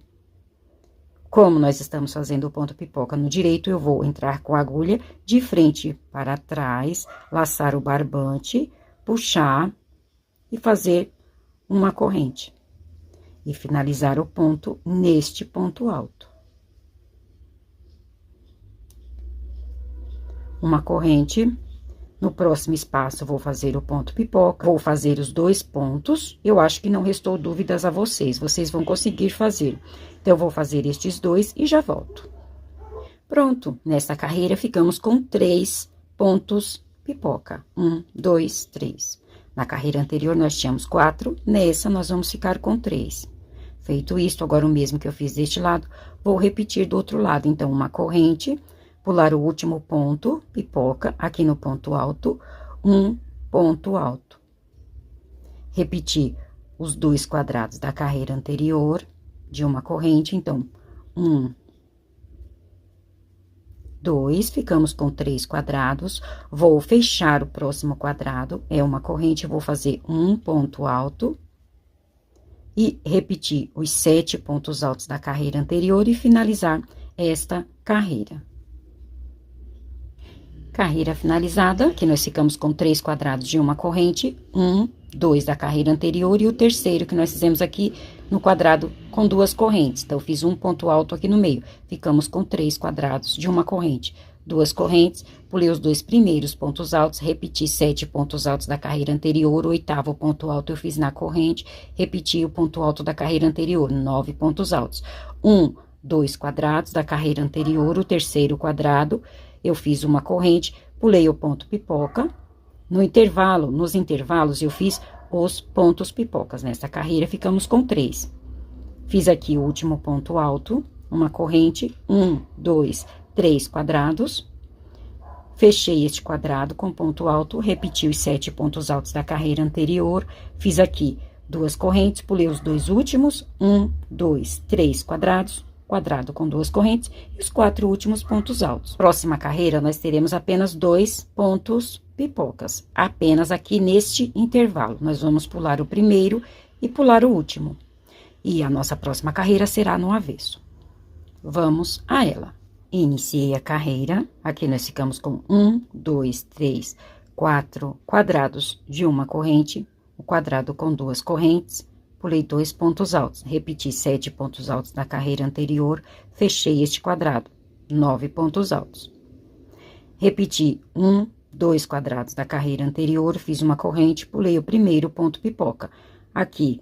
Como nós estamos fazendo o ponto pipoca no direito, eu vou entrar com a agulha de frente para trás, laçar o barbante, puxar e fazer uma corrente. E finalizar o ponto neste ponto alto. Uma corrente, no próximo espaço, vou fazer o ponto pipoca, vou fazer os 2 pontos, eu acho que não restou dúvidas a vocês vão conseguir fazer. Então, eu vou fazer estes 2 e já volto. Pronto, nessa carreira, ficamos com 3 pontos pipoca. 1, 2, 3. Na carreira anterior, nós tínhamos 4, nessa, nós vamos ficar com 3. Feito isto, agora o mesmo que eu fiz deste lado, vou repetir do outro lado. Então, uma corrente, pular o último ponto, pipoca, aqui no ponto alto, um ponto alto. Repetir os 2 quadrados da carreira anterior de uma corrente, então, 1, 2, ficamos com 3 quadrados, vou fechar o próximo quadrado, é uma corrente, vou fazer um ponto alto, e repetir os 7 pontos altos da carreira anterior e finalizar esta carreira. Carreira finalizada, que nós ficamos com 3 quadrados de uma corrente, 1, 2 da carreira anterior e o 3º que nós fizemos aqui no quadrado com 2 correntes. Então, eu fiz um ponto alto aqui no meio, ficamos com 3 quadrados de uma corrente, duas correntes, pulei os 2 primeiros pontos altos, repeti 7 pontos altos da carreira anterior, o 8º ponto alto eu fiz na corrente, repeti o ponto alto da carreira anterior, 9 pontos altos. 1, 2 quadrados da carreira anterior, o 3º quadrado, eu fiz uma corrente, pulei o ponto pipoca. No intervalo, nos intervalos, eu fiz os pontos pipocas. Nessa carreira, ficamos com 3. Fiz aqui o último ponto alto, uma corrente, 1, 2, 3 quadrados. Fechei este quadrado com ponto alto, repeti os 7 pontos altos da carreira anterior. Fiz aqui 2 correntes, pulei os 2 últimos, 1, 2, 3 quadrados. Quadrado com 2 correntes e os 4 últimos pontos altos. Próxima carreira, nós teremos apenas 2 pontos pipocas, apenas aqui neste intervalo. Nós vamos pular o primeiro e pular o último. E a nossa próxima carreira será no avesso. Vamos a ela. Iniciei a carreira, aqui nós ficamos com 1, 2, 3, 4 quadrados de uma corrente, o quadrado com 2 correntes. Pulei 2 pontos altos, repeti 7 pontos altos da carreira anterior, fechei este quadrado, 9 pontos altos. Repeti 1, 2 quadrados da carreira anterior, fiz uma corrente, pulei o primeiro ponto pipoca. Aqui,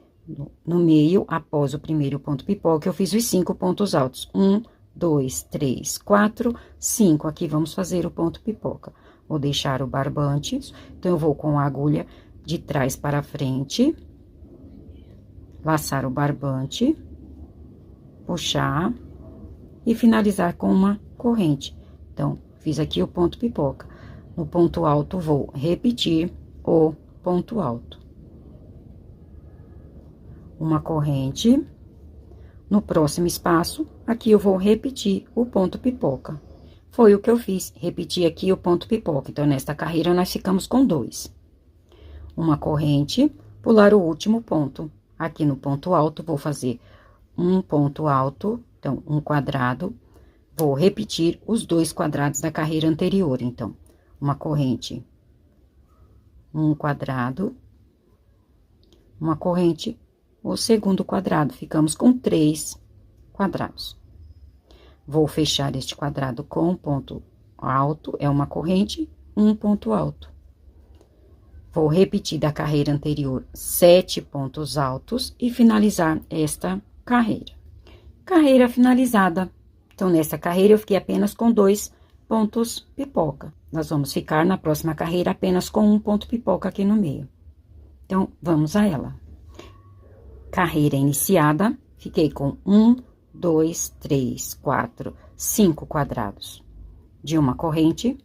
no meio, após o primeiro ponto pipoca, eu fiz os 5 pontos altos. 1, 2, 3, 4, 5. Aqui, vamos fazer o ponto pipoca. Vou deixar o barbante, então, eu vou com a agulha de trás para frente, laçar o barbante, puxar e finalizar com uma corrente. Então, fiz aqui o ponto pipoca. No ponto alto, vou repetir o ponto alto. Uma corrente. No próximo espaço, aqui eu vou repetir o ponto pipoca. Foi o que eu fiz, repeti aqui o ponto pipoca. Então, nesta carreira, nós ficamos com 2. Uma corrente, pular o último ponto. Aqui no ponto alto, vou fazer um ponto alto, então, um quadrado. Vou repetir os 2 quadrados da carreira anterior, então, uma corrente, um quadrado, uma corrente, o segundo quadrado, ficamos com 3 quadrados. Vou fechar este quadrado com um ponto alto, é uma corrente, um ponto alto. Vou repetir da carreira anterior 7 pontos altos e finalizar esta carreira. Carreira finalizada. Então, nessa carreira, eu fiquei apenas com 2 pontos pipoca. Nós vamos ficar na próxima carreira apenas com um ponto pipoca aqui no meio. Então, vamos a ela. Carreira iniciada, fiquei com 1, 2, 3, 4, 5 quadrados de uma corrente.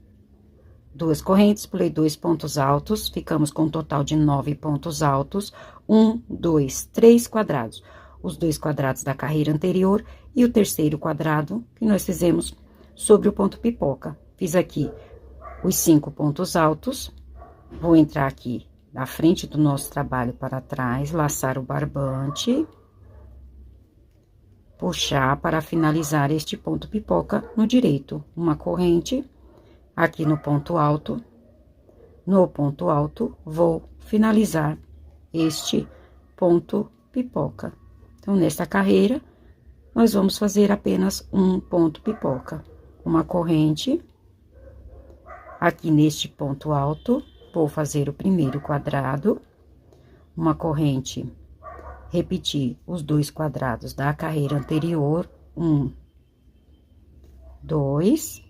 2 correntes, pulei 2 pontos altos, ficamos com um total de 9 pontos altos. 1, 2, 3 quadrados. Os 2 quadrados da carreira anterior e o 3º quadrado que nós fizemos sobre o ponto pipoca. Fiz aqui os 5 pontos altos. Vou entrar aqui na frente do nosso trabalho para trás, laçar o barbante, puxar para finalizar este ponto pipoca no direito. Uma corrente. Aqui no ponto alto, vou finalizar este ponto pipoca. Então, nesta carreira, nós vamos fazer apenas um ponto pipoca. Uma corrente, aqui neste ponto alto, vou fazer o primeiro quadrado, uma corrente, repetir os 2 quadrados da carreira anterior, 1, 2,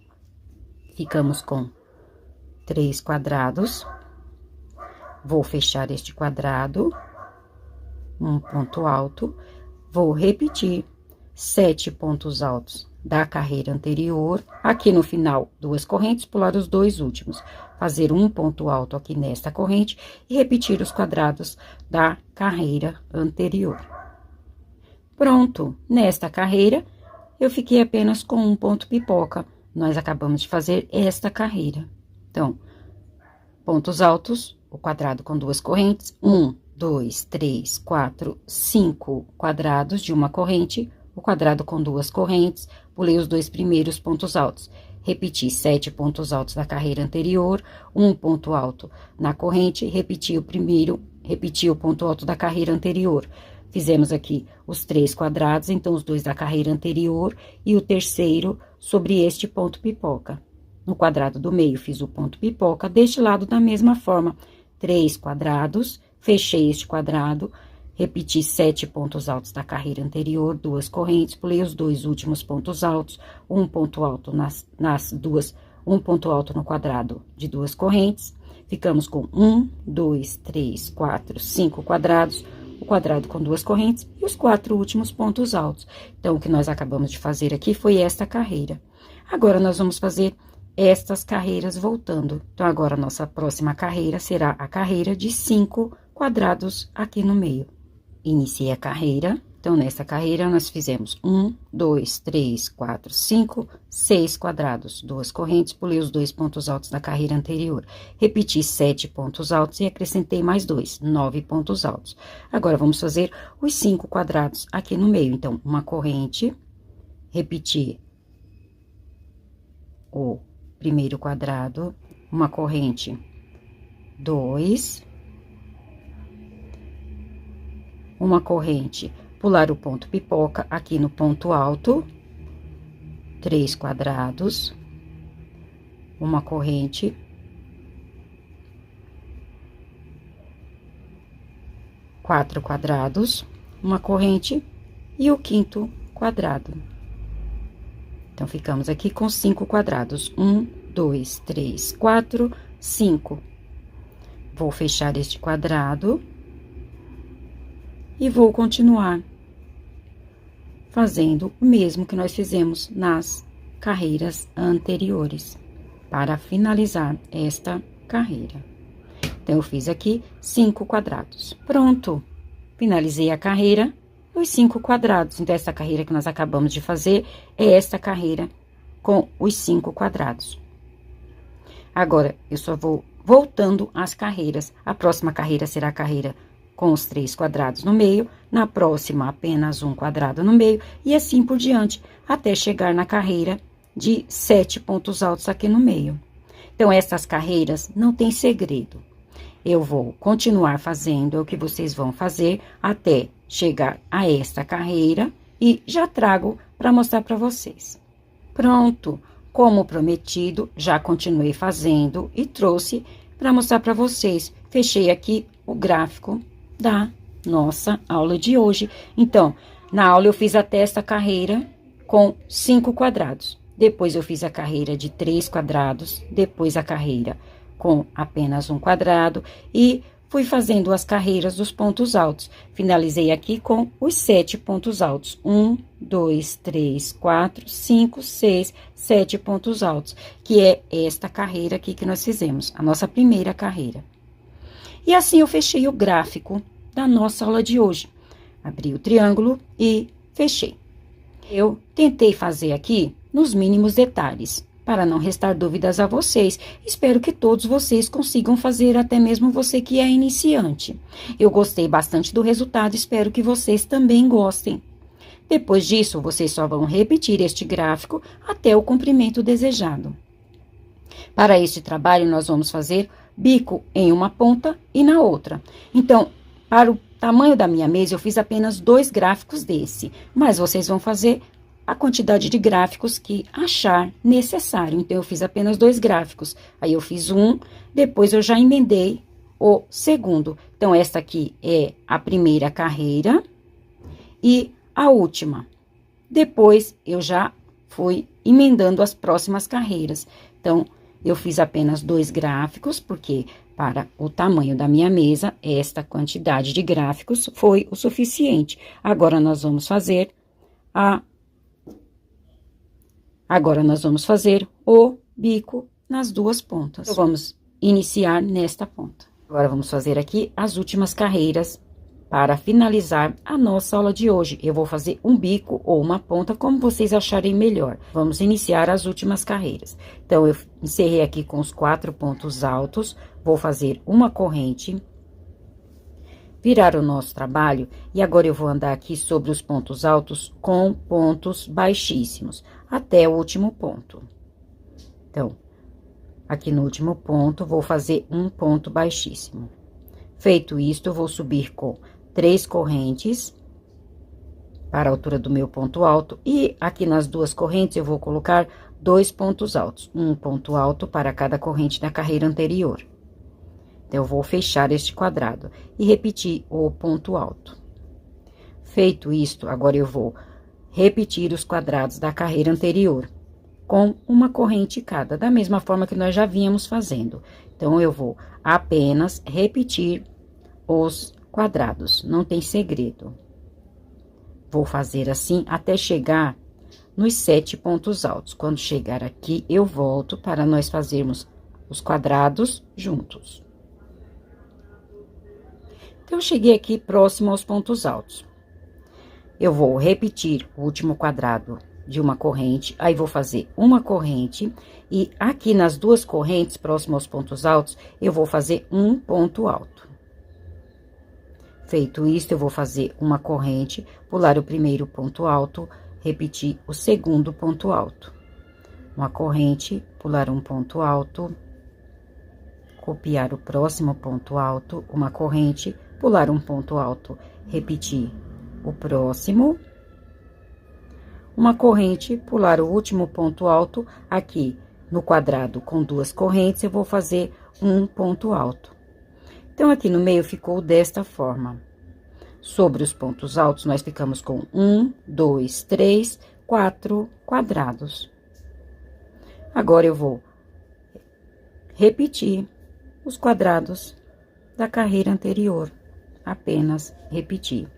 ficamos com 3 quadrados. Vou fechar este quadrado, um ponto alto, vou repetir 7 pontos altos da carreira anterior. Aqui no final, 2 correntes, pular os 2 últimos. Fazer um ponto alto aqui nesta corrente e repetir os quadrados da carreira anterior. Pronto! Nesta carreira, eu fiquei apenas com um ponto pipoca. Nós acabamos de fazer esta carreira. Então, pontos altos, o quadrado com 2 correntes, 1, 2, 3, 4, 5 quadrados de uma corrente, o quadrado com 2 correntes, pulei os 2 primeiros pontos altos. Repeti 7 pontos altos da carreira anterior, um ponto alto na corrente, repeti o ponto alto da carreira anterior. Fizemos aqui os 3 quadrados, então, os 2 da carreira anterior e o 3º sobre este ponto pipoca. No quadrado do meio, fiz o ponto pipoca. Deste lado, da mesma forma, 3 quadrados, fechei este quadrado, repeti 7 pontos altos da carreira anterior, 2 correntes, pulei os 2 últimos pontos altos, um ponto alto um ponto alto no quadrado de 2 correntes. Ficamos com 1, 2, 3, 4, 5 quadrados, o quadrado com 2 correntes e os 4 últimos pontos altos. Então, o que nós acabamos de fazer aqui foi esta carreira. Agora, nós vamos fazer estas carreiras voltando. Então, agora, a nossa próxima carreira será a carreira de 5 quadrados aqui no meio. Iniciei a carreira. Então, nessa carreira, nós fizemos 1, 2, 3, 4, 5, 6 quadrados, 2 correntes, pulei os 2 pontos altos da carreira anterior. Repeti 7 pontos altos e acrescentei mais 2, 9 pontos altos. Agora, vamos fazer os 5 quadrados aqui no meio. Então, uma corrente, repetir o primeiro quadrado, uma corrente, 2, uma corrente, pular o ponto pipoca aqui no ponto alto, 3 quadrados, uma corrente, quatro quadrados, uma corrente e o quinto quadrado. Então, ficamos aqui com 5 quadrados. 1, 2, 3, 4, 5. Vou fechar este quadrado e vou continuar fazendo o mesmo que nós fizemos nas carreiras anteriores, para finalizar esta carreira. Então, eu fiz aqui 5 quadrados. Pronto! Finalizei a carreira, os 5 quadrados. Então, essa carreira que nós acabamos de fazer é esta carreira com os 5 quadrados. Agora, eu só vou voltando às carreiras. A próxima carreira será a carreira com os 3 quadrados no meio, na próxima apenas um quadrado no meio, e assim por diante, até chegar na carreira de 7 pontos altos aqui no meio. Então, essas carreiras não tem segredo. Eu vou continuar fazendo o que vocês vão fazer até chegar a esta carreira e já trago para mostrar para vocês. Pronto! Como prometido, já continuei fazendo e trouxe para mostrar para vocês. Fechei aqui o gráfico da nossa aula de hoje. Então, na aula eu fiz até esta carreira com 5 quadrados. Depois eu fiz a carreira de 3 quadrados, depois a carreira com apenas um quadrado e fui fazendo as carreiras dos pontos altos. Finalizei aqui com os 7 pontos altos. 1, 2, 3, 4, 5, 6, 7 pontos altos, que é esta carreira aqui que nós fizemos, a nossa primeira carreira. E assim eu fechei o gráfico da nossa aula de hoje. Abri o triângulo e fechei. Eu tentei fazer aqui nos mínimos detalhes, para não restar dúvidas a vocês. Espero que todos vocês consigam fazer, até mesmo você que é iniciante. Eu gostei bastante do resultado, espero que vocês também gostem. Depois disso, vocês só vão repetir este gráfico até o comprimento desejado. Para este trabalho, nós vamos fazer bico em uma ponta e na outra. Então, para o tamanho da minha mesa, eu fiz apenas 2 gráficos desse, mas vocês vão fazer a quantidade de gráficos que achar necessário. Então, eu fiz apenas 2 gráficos. Aí, eu fiz um, depois eu já emendei o segundo. Então, esta aqui é a primeira carreira e a última. Depois, eu já fui emendando as próximas carreiras. Então, eu fiz apenas 2 gráficos, porque para o tamanho da minha mesa, esta quantidade de gráficos foi o suficiente. Agora, nós vamos fazer o bico nas 2 pontas. Então, vamos iniciar nesta ponta. Agora, vamos fazer aqui as últimas carreiras para finalizar a nossa aula de hoje. Eu vou fazer um bico ou uma ponta, como vocês acharem melhor. Vamos iniciar as últimas carreiras. Então, eu encerrei aqui com os 4 pontos altos, vou fazer uma corrente, virar o nosso trabalho, e agora eu vou andar aqui sobre os pontos altos com pontos baixíssimos, até o último ponto. Então, aqui no último ponto, vou fazer um ponto baixíssimo. Feito isto, eu vou subir com 3 correntes para a altura do meu ponto alto. E aqui nas duas correntes, eu vou colocar 2 pontos altos. Um ponto alto para cada corrente da carreira anterior. Então, eu vou fechar este quadrado e repetir o ponto alto. Feito isto, agora eu vou repetir os quadrados da carreira anterior, com uma corrente cada, da mesma forma que nós já vínhamos fazendo. Então, eu vou apenas repetir os quadrados, não tem segredo. Vou fazer assim até chegar nos 7 pontos altos. Quando chegar aqui, eu volto para nós fazermos os quadrados juntos. Então, eu cheguei aqui próximo aos pontos altos. Eu vou repetir o último quadrado de uma corrente, aí vou fazer uma corrente, e aqui nas duas correntes, próximo aos pontos altos, eu vou fazer um ponto alto. Feito isso, eu vou fazer uma corrente, pular o primeiro ponto alto, repetir o segundo ponto alto. Uma corrente, pular um ponto alto, copiar o próximo ponto alto, uma corrente, pular um ponto alto, repetir o próximo, uma corrente, pular o último ponto alto, aqui no quadrado com duas correntes, eu vou fazer um ponto alto. Então, aqui no meio ficou desta forma. Sobre os pontos altos, nós ficamos com 1, 2, 3, 4 quadrados. Agora, eu vou repetir os quadrados da carreira anterior, apenas repetir.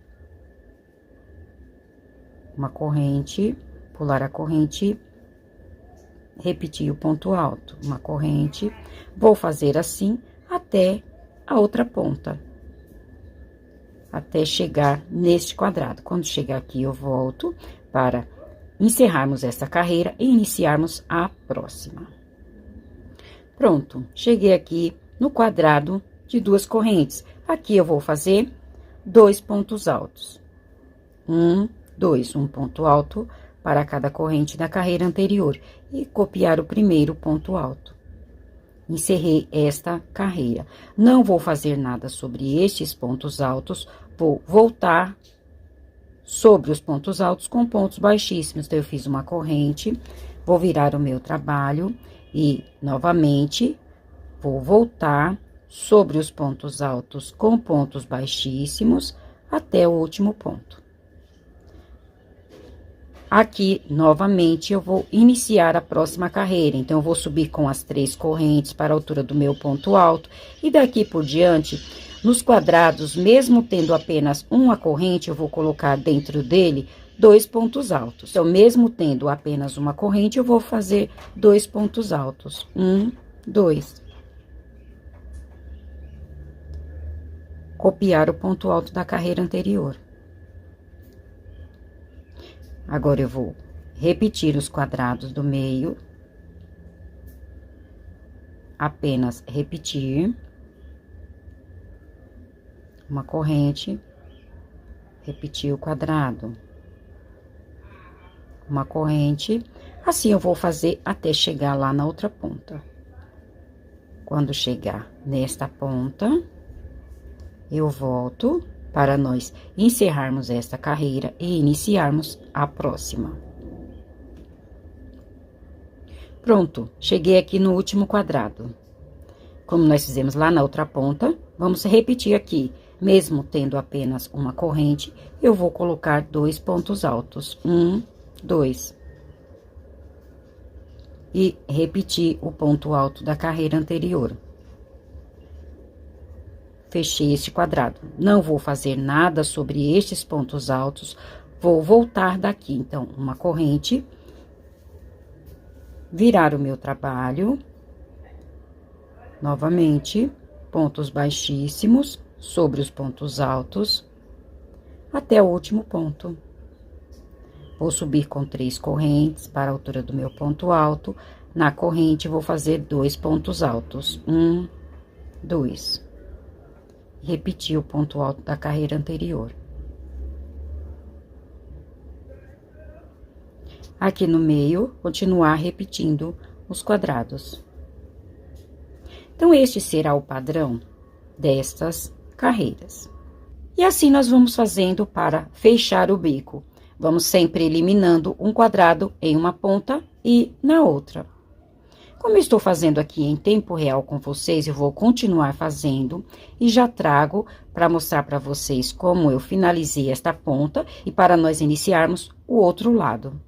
Uma corrente, pular a corrente, repetir o ponto alto, uma corrente, vou fazer assim até a outra ponta, até chegar neste quadrado. Quando chegar aqui, eu volto para encerrarmos essa carreira e iniciarmos a próxima. Pronto, cheguei aqui no quadrado de duas correntes. Aqui eu vou fazer 2 pontos altos. 2, um ponto alto para cada corrente da carreira anterior e copiar o primeiro ponto alto. Encerrei esta carreira. Não vou fazer nada sobre estes pontos altos, vou voltar sobre os pontos altos com pontos baixíssimos. Então, eu fiz uma corrente, vou virar o meu trabalho e, novamente, vou voltar sobre os pontos altos com pontos baixíssimos até o último ponto. Aqui, novamente, eu vou iniciar a próxima carreira. Então, eu vou subir com as 3 correntes para a altura do meu ponto alto. E daqui por diante, nos quadrados, mesmo tendo apenas uma corrente, eu vou colocar dentro dele 2 pontos altos. Então, mesmo tendo apenas uma corrente, eu vou fazer 2 pontos altos. 1, 2. Copiar o ponto alto da carreira anterior. Agora, eu vou repetir os quadrados do meio. Apenas repetir. Uma corrente. Repetir o quadrado. Uma corrente. Assim, eu vou fazer até chegar lá na outra ponta. Quando chegar nesta ponta, eu volto para nós encerrarmos esta carreira e iniciarmos a próxima. Pronto, cheguei aqui no último quadrado. Como nós fizemos lá na outra ponta, vamos repetir aqui. Mesmo tendo apenas uma corrente, eu vou colocar 2 pontos altos. 1, 2. E repetir o ponto alto da carreira anterior. Fechei este quadrado. Não vou fazer nada sobre estes pontos altos, vou voltar daqui. Então, uma corrente, virar o meu trabalho, novamente, pontos baixíssimos sobre os pontos altos, até o último ponto. Vou subir com 3 correntes para a altura do meu ponto alto. Na corrente, vou fazer 2 pontos altos. 1, 2. Repetir o ponto alto da carreira anterior. Aqui no meio, continuar repetindo os quadrados. Então, este será o padrão destas carreiras. E assim, nós vamos fazendo para fechar o bico. Vamos sempre eliminando um quadrado em uma ponta e na outra. Como eu estou fazendo aqui em tempo real com vocês, eu vou continuar fazendo e já trago para mostrar para vocês como eu finalizei esta ponta e para nós iniciarmos o outro lado.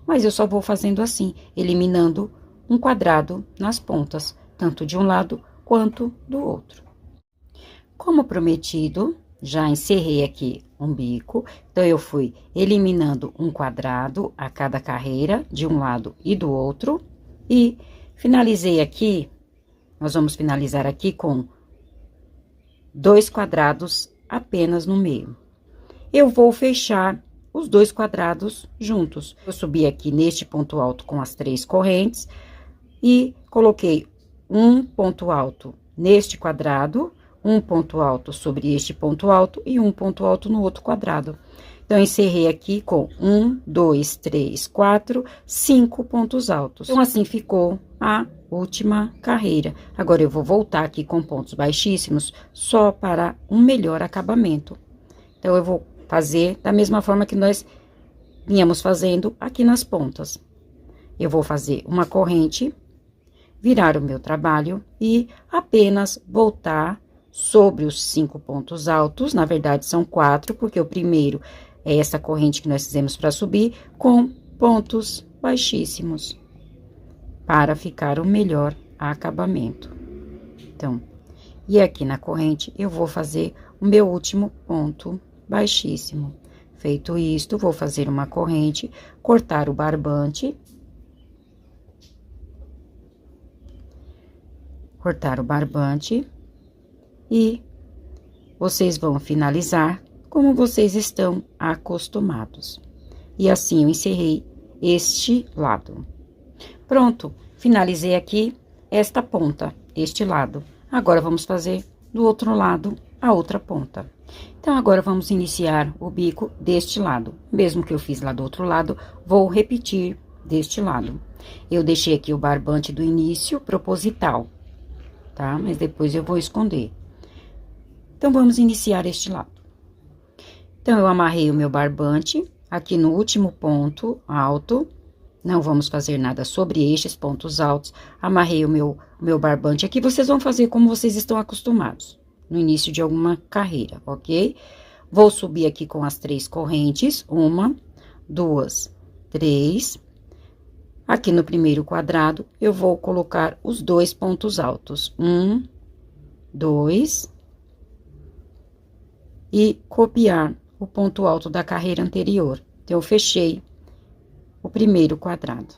Mas eu só vou fazendo assim, eliminando um quadrado nas pontas, tanto de um lado quanto do outro. Como prometido, já encerrei aqui um bico, então eu fui eliminando um quadrado a cada carreira, de um lado e do outro, e finalizei aqui, nós vamos finalizar aqui com 2 quadrados apenas no meio. Eu vou fechar os 2 quadrados juntos. Eu subi aqui neste ponto alto com as 3 correntes e coloquei um ponto alto neste quadrado, um ponto alto sobre este ponto alto e um ponto alto no outro quadrado. Então, encerrei aqui com 1, 2, 3, 4, 5 pontos altos. Então, assim ficou a última carreira. Agora, eu vou voltar aqui com pontos baixíssimos só para um melhor acabamento. Então, eu vou fazer da mesma forma que nós vínhamos fazendo aqui nas pontas. Eu vou fazer uma corrente, virar o meu trabalho e apenas voltar sobre os 5 pontos altos. Na verdade, são 4, porque o primeiro é essa corrente que nós fizemos para subir, com pontos baixíssimos, para ficar o melhor acabamento. Então, e aqui na corrente, eu vou fazer o meu último ponto baixíssimo. Feito isto, vou fazer uma corrente, cortar o barbante. Cortar o barbante. E vocês vão finalizar como vocês estão acostumados. E assim eu encerrei este lado. Pronto, finalizei aqui esta ponta, este lado. Agora, vamos fazer do outro lado a outra ponta. Então, agora vamos iniciar o bico deste lado. Mesmo que eu fiz lá do outro lado, vou repetir deste lado. Eu deixei aqui o barbante do início proposital, tá? Mas depois eu vou esconder. Então, vamos iniciar este lado. Então, eu amarrei o meu barbante aqui no último ponto alto. Não vamos fazer nada sobre estes pontos altos. Amarrei o meu barbante aqui. Vocês vão fazer como vocês estão acostumados, no início de alguma carreira, ok? Vou subir aqui com as 3 correntes. 1, 2, 3. Aqui no primeiro quadrado, eu vou colocar os 2 pontos altos. 1, 2. E copiar o ponto alto da carreira anterior. Então, eu fechei o primeiro quadrado.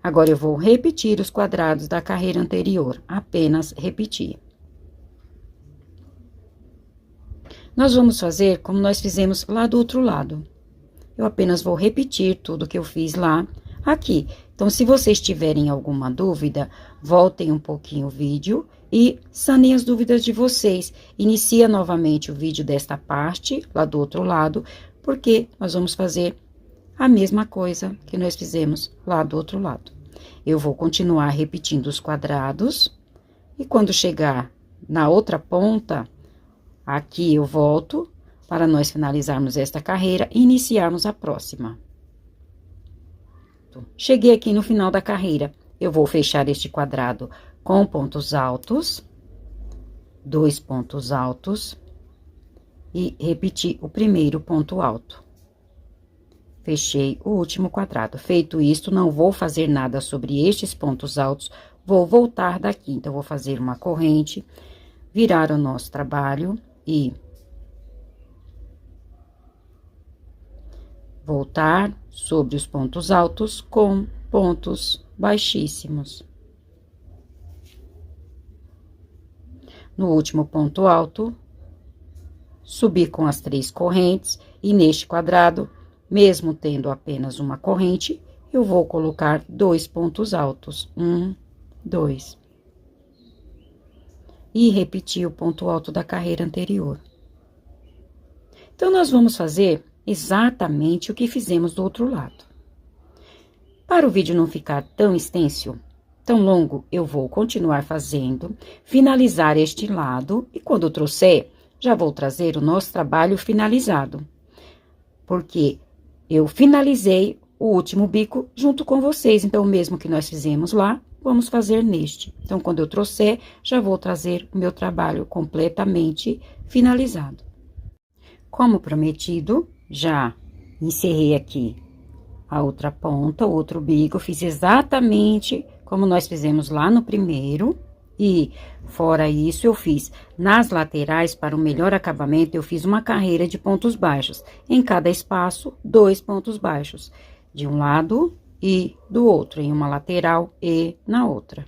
Agora, eu vou repetir os quadrados da carreira anterior, apenas repetir. Nós vamos fazer como nós fizemos lá do outro lado. Eu apenas vou repetir tudo que eu fiz lá, aqui. Então, se vocês tiverem alguma dúvida, voltem um pouquinho o vídeo e sanem as dúvidas de vocês. Inicia novamente o vídeo desta parte, lá do outro lado, porque nós vamos fazer a mesma coisa que nós fizemos lá do outro lado. Eu vou continuar repetindo os quadrados, e quando chegar na outra ponta, aqui eu volto para nós finalizarmos esta carreira e iniciarmos a próxima. Cheguei aqui no final da carreira, eu vou fechar este quadrado com pontos altos, 2 pontos altos, e repetir o primeiro ponto alto. Fechei o último quadrado. Feito isto, não vou fazer nada sobre estes pontos altos, vou voltar daqui. Então, vou fazer uma corrente, virar o nosso trabalho e voltar sobre os pontos altos com pontos baixíssimos. No último ponto alto, subir com as 3 correntes e neste quadrado, mesmo tendo apenas uma corrente, eu vou colocar 2 pontos altos. 1, 2. E repetir o ponto alto da carreira anterior. Então, nós vamos fazer exatamente o que fizemos do outro lado. Para o vídeo não ficar tão extenso, tão longo, eu vou continuar fazendo, finalizar este lado, e quando eu trouxer, já vou trazer o nosso trabalho finalizado. Porque eu finalizei o último bico junto com vocês. Então, o mesmo que nós fizemos lá, vamos fazer neste. Então, quando eu trouxer, já vou trazer o meu trabalho completamente finalizado. Como prometido, já encerrei aqui a outra ponta, o outro bico, fiz exatamente como nós fizemos lá no primeiro. E, fora isso, eu fiz nas laterais, para o melhor acabamento, eu fiz uma carreira de pontos baixos. Em cada espaço, 2 pontos baixos. De um lado e do outro, em uma lateral e na outra.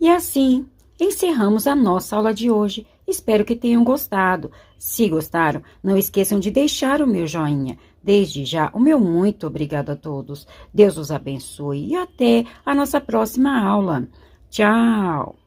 E assim, encerramos a nossa aula de hoje. Espero que tenham gostado. Se gostaram, não esqueçam de deixar o meu joinha. Desde já, o meu muito obrigado a todos. Deus os abençoe e até a nossa próxima aula. Tchau!